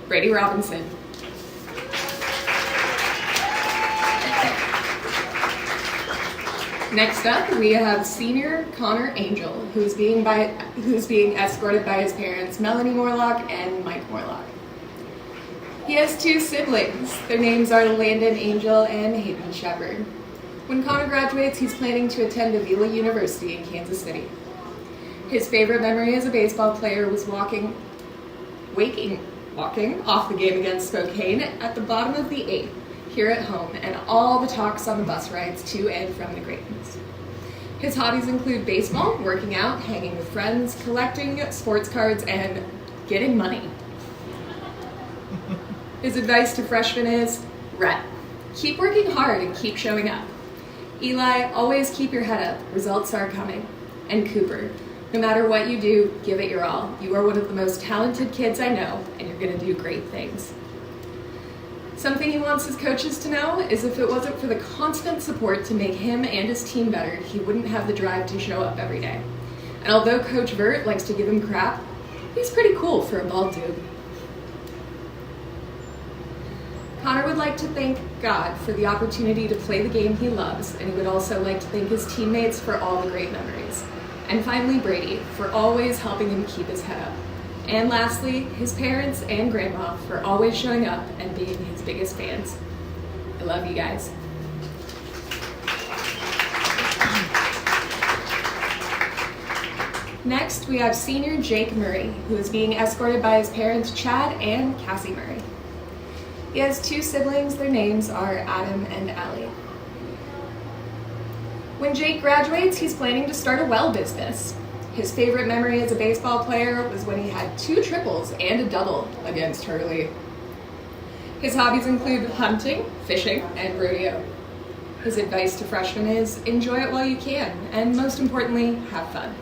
[SPEAKER 5] Brady Robinson. Next up, we have senior Connor Angel, who's being escorted by his parents, Melanie Morlock and Mike Morlock. He has 2 siblings. Their names are Landon Angel and Hayden Shepard. When Connor graduates, he's planning to attend Avila University in Kansas City. His favorite memory as a baseball player was walking off the game against Spokane at the bottom of the 8th here at home and all the talks on the bus rides to and from the Greatons. His hobbies include baseball, working out, hanging with friends, collecting sports cards, and getting money. His advice to freshmen is, Rhett, keep working hard and keep showing up. Eli, always keep your head up. Results are coming. And Cooper, no matter what you do, give it your all. You are one of the most talented kids I know, and you're going to do great things. Something he wants his coaches to know is if it wasn't for the constant support to make him and his team better, he wouldn't have the drive to show up every day. And although Coach Vert likes to give him crap, he's pretty cool for a bald dude. Connor would like to thank God for the opportunity to play the game he loves, and he would also like to thank his teammates for all the great memories. And finally, Brady, for always helping him keep his head up. And lastly, his parents and grandma for always showing up and being his biggest fans. I love you guys. Next, we have senior Jake Murray, who is being escorted by his parents Chad and Cassie Murray. He has 2 siblings. Their names are Adam and Ellie. When Jake graduates, he's planning to start a well business. His favorite memory as a baseball player was when he had 2 triples and a double against Hurley. His hobbies include hunting, fishing, and rodeo. His advice to freshmen is enjoy it while you can, and most importantly, have fun.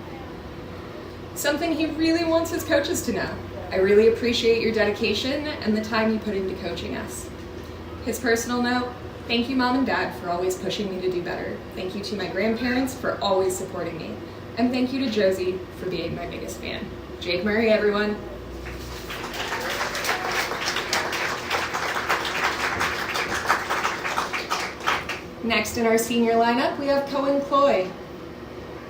[SPEAKER 5] Something he really wants his coaches to know: I really appreciate your dedication and the time you put into coaching us. His personal note: thank you, Mom and Dad, for always pushing me to do better. Thank you to my grandparents for always supporting me. And thank you to Josie for being my biggest fan. Jake Murray, everyone. Next in our senior lineup, we have Cohen Cloyd.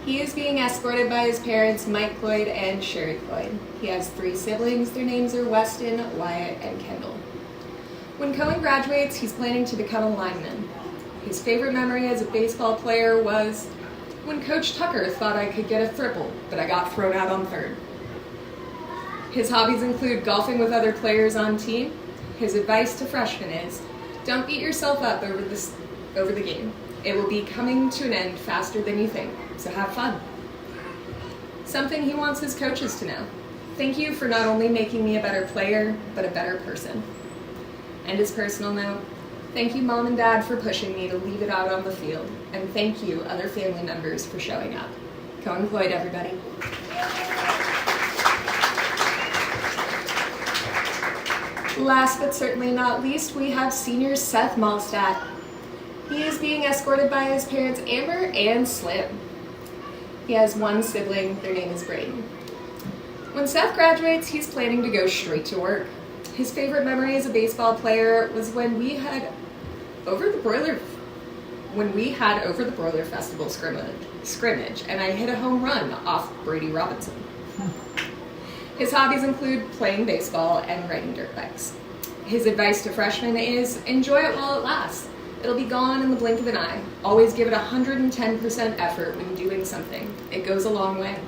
[SPEAKER 5] He is being escorted by his parents, Mike Cloyd and Sherry Cloyd. He has 3 siblings. Their names are Weston, Wyatt, and Kendall. When Cohen graduates, he's planning to become a lineman. His favorite memory as a baseball player was when Coach Tucker thought I could get a triple, but I got thrown out on third. His hobbies include golfing with other players on team. His advice to freshmen is, don't beat yourself up over the game. It will be coming to an end faster than you think, so have fun. Something he wants his coaches to know: thank you for not only making me a better player, but a better person. And his personal note: thank you, Mom and Dad, for pushing me to leave it out on the field, and thank you, other family members, for showing up. Cohen Cloyd, everybody. Last but certainly not least, we have senior Seth Malstadt. He is being escorted by his parents Amber and Slim. He has 1 sibling. Their name is Braden. When Seth graduates, he's planning to go straight to work. His favorite memory as a baseball player was when we had over the Broiler Festival scrimmage, and I hit a home run off Brady Robinson. His hobbies include playing baseball and riding dirt bikes. His advice to freshmen is enjoy it while it lasts. It'll be gone in the blink of an eye. Always give it 110% effort when doing something. It goes a long way.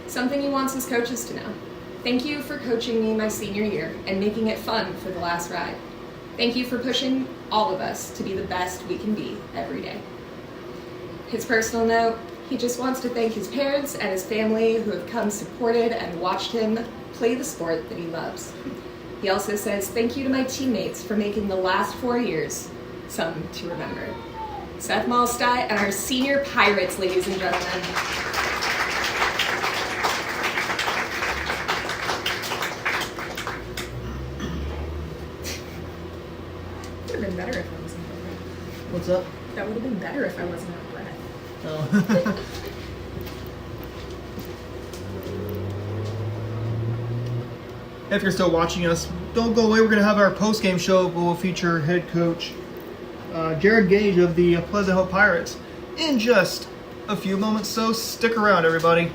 [SPEAKER 5] Something he wants his coaches to know: thank you for coaching me my senior year and making it fun for the last ride. Thank you for pushing all of us to be the best we can be every day. His personal note: he just wants to thank his parents and his family who have come supported and watched him play the sport that he loves. He also says thank you to my teammates for making the last 4 years something to remember. Seth Malstadt and our senior Pirates, ladies and gentlemen. Would have been better if I wasn't out of breath.
[SPEAKER 1] What's up?
[SPEAKER 5] That would have been better if I wasn't out of breath.
[SPEAKER 1] Oh. If you're still watching us, don't go away. We're going to have our post-game show. We'll feature head coach Jared Gage of the Pleasant Hill Pirates in just a few moments, so stick around, everybody.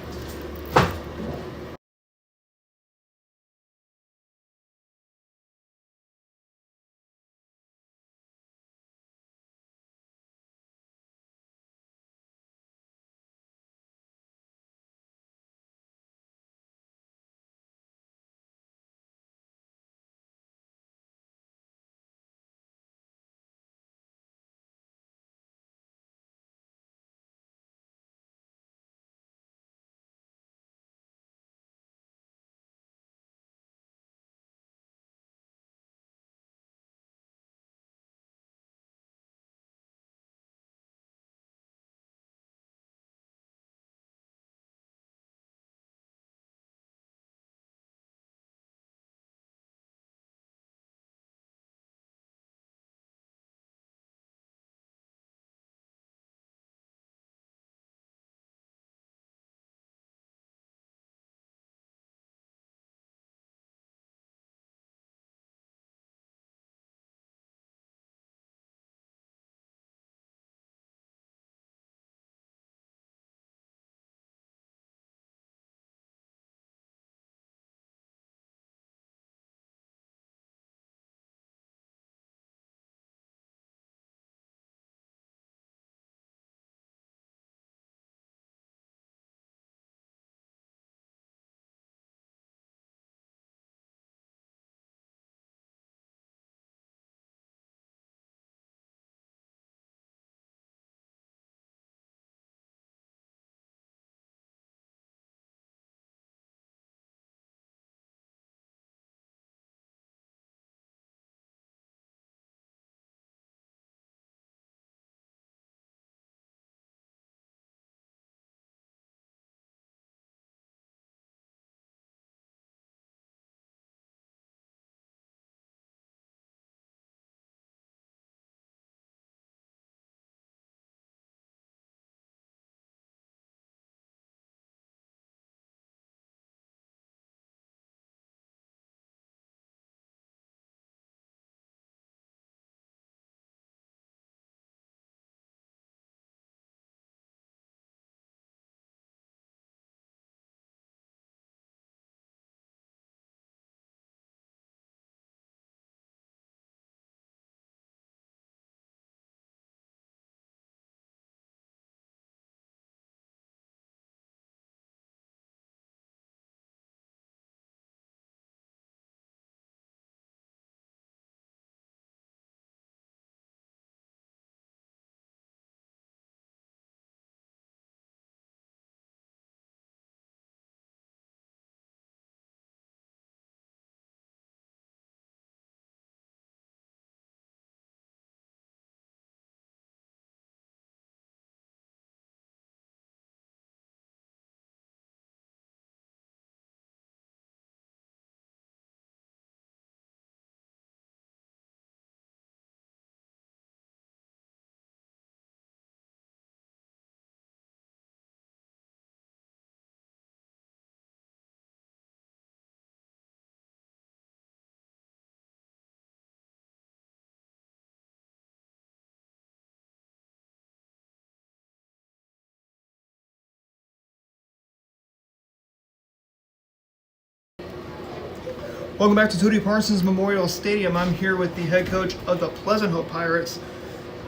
[SPEAKER 1] Welcome back to Tootie Parsons Memorial Stadium. I'm here with the head coach of the Pleasant Hope Pirates.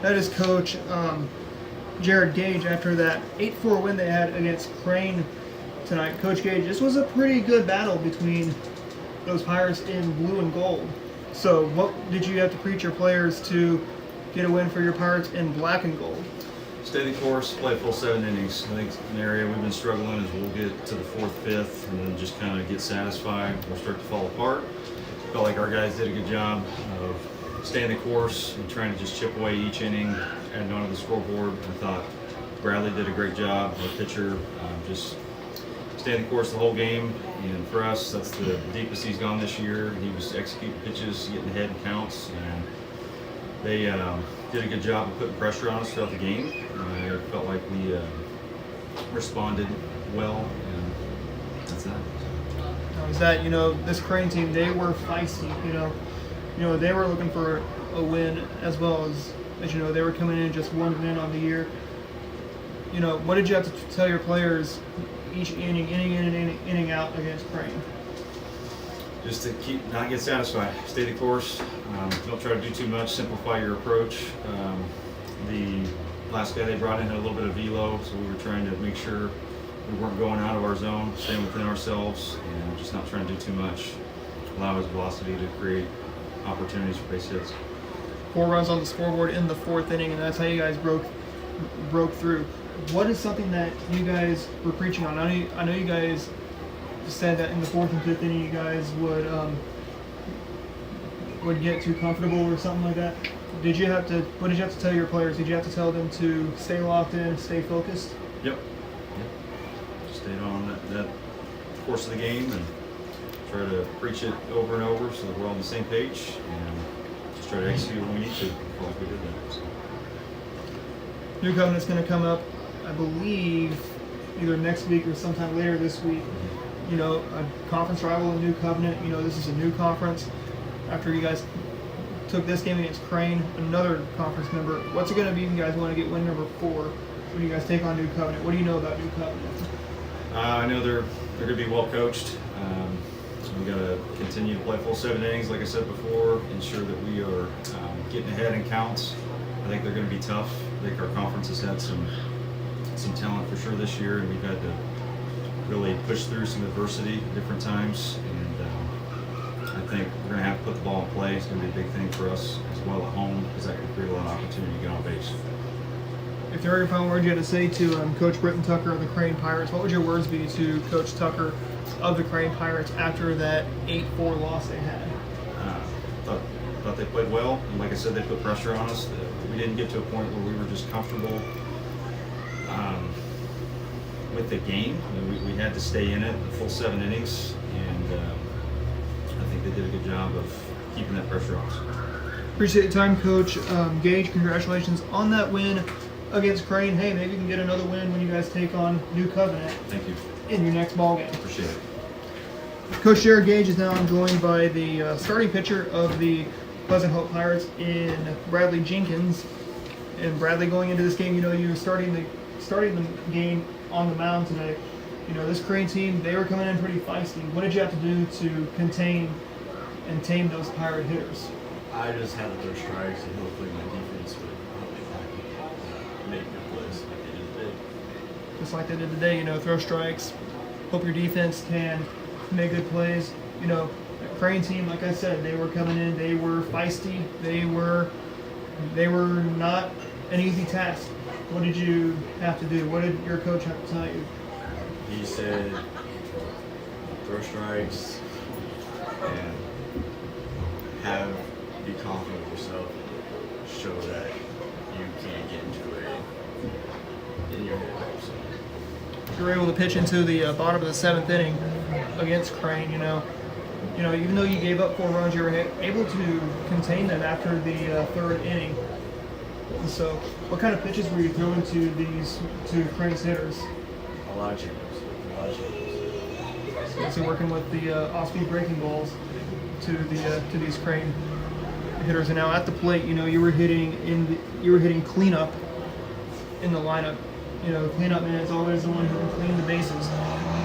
[SPEAKER 1] That is Coach Jared Gage after that 8-4 win they had against Crane tonight. Coach Gage, this was a pretty good battle between those Pirates in blue and gold. So what did you have to preach your players to get a win for your Pirates in black and gold?
[SPEAKER 6] Stay the course, play full 7 innings. I think an area we've been struggling is we'll get to the 4th, 5th, and then just kind of get satisfied. We'll start to fall apart. Felt like our guys did a good job of staying the course and trying to just chip away each inning, adding onto the scoreboard. I thought Bradley did a great job, the pitcher, just staying the course the whole game. And for us, that's the deepest he's gone this year. He was executing pitches, getting ahead in counts, and they did a good job of putting pressure on us throughout the game. I felt like we responded well, and that's that.
[SPEAKER 1] Now, is that, this Crane team, they were feisty, they were looking for a win as well as they were coming in just one win on the year. What did you have to tell your players each inning in and inning out against Crane?
[SPEAKER 6] Just to not get satisfied, stay the course. Don't try to do too much. Simplify your approach. The last guy they brought in had a little bit of velo, so we were trying to make sure we weren't going out of our zone, staying within ourselves, and just not trying to do too much. Allow his velocity to create opportunities for base hits.
[SPEAKER 1] 4 runs on the scoreboard in the 4th inning, and that's how you guys broke through. What is something that you guys were preaching on? I know you guys said that in the 4th and 5th inning you guys would get too comfortable or something like that. What did you have to tell your players? Did you have to tell them to stay locked in, stay focused?
[SPEAKER 6] Yep. Just stayed on that course of the game and try to preach it over and over so that we're all on the same page and just try to execute what we need to. Like we did that. So.
[SPEAKER 1] New Covenant's going to come up, I believe, either next week or sometime later this week. A conference rival in New Covenant. This is a new conference. After you guys took this game against Crane, another conference member, what's it going to be if you guys want to get win number 4 when you guys take on New Covenant? What do you know about New Covenant?
[SPEAKER 6] I know they're going to be well coached. So we got to continue to play full 7 innings, like I said before, ensure that we are getting ahead in counts. I think they're going to be tough. I think our conference has had some talent for sure this year, and we've had to really push through some adversity at different times. And I think we're going to have to put the ball in play. It's going to be a big thing for us as well at home because that can create a lot of opportunity to get on base.
[SPEAKER 1] If there were any final words you had to say to Coach Britton Tucker of the Crane Pirates, what would your words be to Coach Tucker of the Crane Pirates after that 8-4 loss they had?
[SPEAKER 6] Thought they played well, and like I said, they put pressure on us. We didn't get to a point where we were just comfortable with the game. We had to stay in it the full 7 innings, and I think they did a good job of keeping that pressure on us.
[SPEAKER 1] Appreciate your time, Coach Gage. Congratulations on that win against Crane. Hey, maybe you can get another win when you guys take on New Covenant
[SPEAKER 6] Thank you.
[SPEAKER 1] in your next ball game.
[SPEAKER 6] Appreciate it.
[SPEAKER 1] Coach Jared Gage is now joined by the starting pitcher of the Pleasant Hope Pirates in Bradley Jenkins. And Bradley, going into this game, you were starting the game on the mound today. This Crane team, they were coming in pretty feisty. What did you have to do to contain and tame those Pirate hitters?
[SPEAKER 7] I just had to throw strikes, and hopefully my defense would help me back, make good plays like they did today.
[SPEAKER 1] Just like they did today, throw strikes. Hope your defense can make good plays. The Crane team, like I said, they were coming in, they were feisty, they were not an easy task. What did you have to do? What did your coach have to tell you?
[SPEAKER 7] He said, throw strikes and be confident with yourself and show that you can't get in your head. So.
[SPEAKER 1] You were able to pitch into the bottom of the 7th inning against Crane. Even though you gave up 4 runs, you were able to contain them after the 3rd inning. And so, what kind of pitches were you throwing to Crane's hitters?
[SPEAKER 7] A lot of changes.
[SPEAKER 1] So working with the off-speed breaking balls to these Crane hitters, and now at the plate, you were hitting cleanup in the lineup. The cleanup man is always the one who can clean the bases.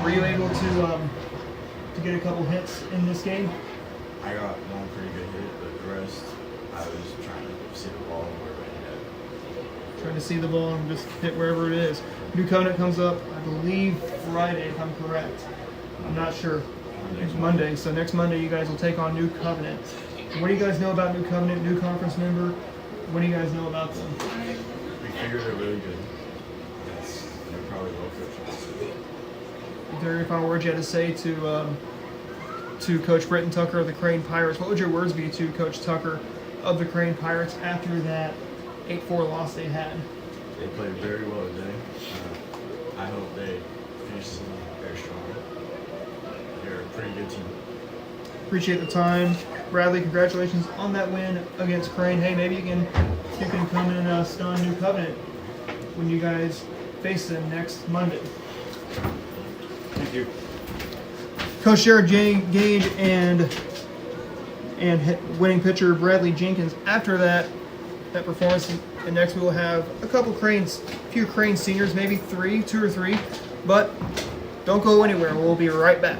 [SPEAKER 1] Were you able to get a couple hits in this game?
[SPEAKER 7] I got one pretty good hit, but the rest, I was trying to see the ball where it ended
[SPEAKER 1] Trying to see the ball and just hit wherever it is. New Covenant comes up, I believe, Friday, if I'm correct. I'm not sure. It's Monday, so next Monday you guys will take on New Covenant. What do you guys know about New Covenant, new conference member? What do you guys know about them?
[SPEAKER 7] We figured they're really good. They're probably well coached.
[SPEAKER 1] Is there any final words you had to say to Coach Britton Tucker of the Crane Pirates? What would your words be to Coach Tucker of the Crane Pirates after that 8-4 loss they had?
[SPEAKER 7] They played very well today. I hope they finish the season very strong. They're a pretty good team.
[SPEAKER 1] Appreciate the time. Bradley, congratulations on that win against Crane. Hey, maybe you can come and stun New Covenant when you guys face them next Monday.
[SPEAKER 6] Thank you.
[SPEAKER 1] Coach Jared Gage and winning pitcher Bradley Jenkins. After that performance, and next we will have a few Crane seniors, maybe two or three. But don't go anywhere. We'll be right back.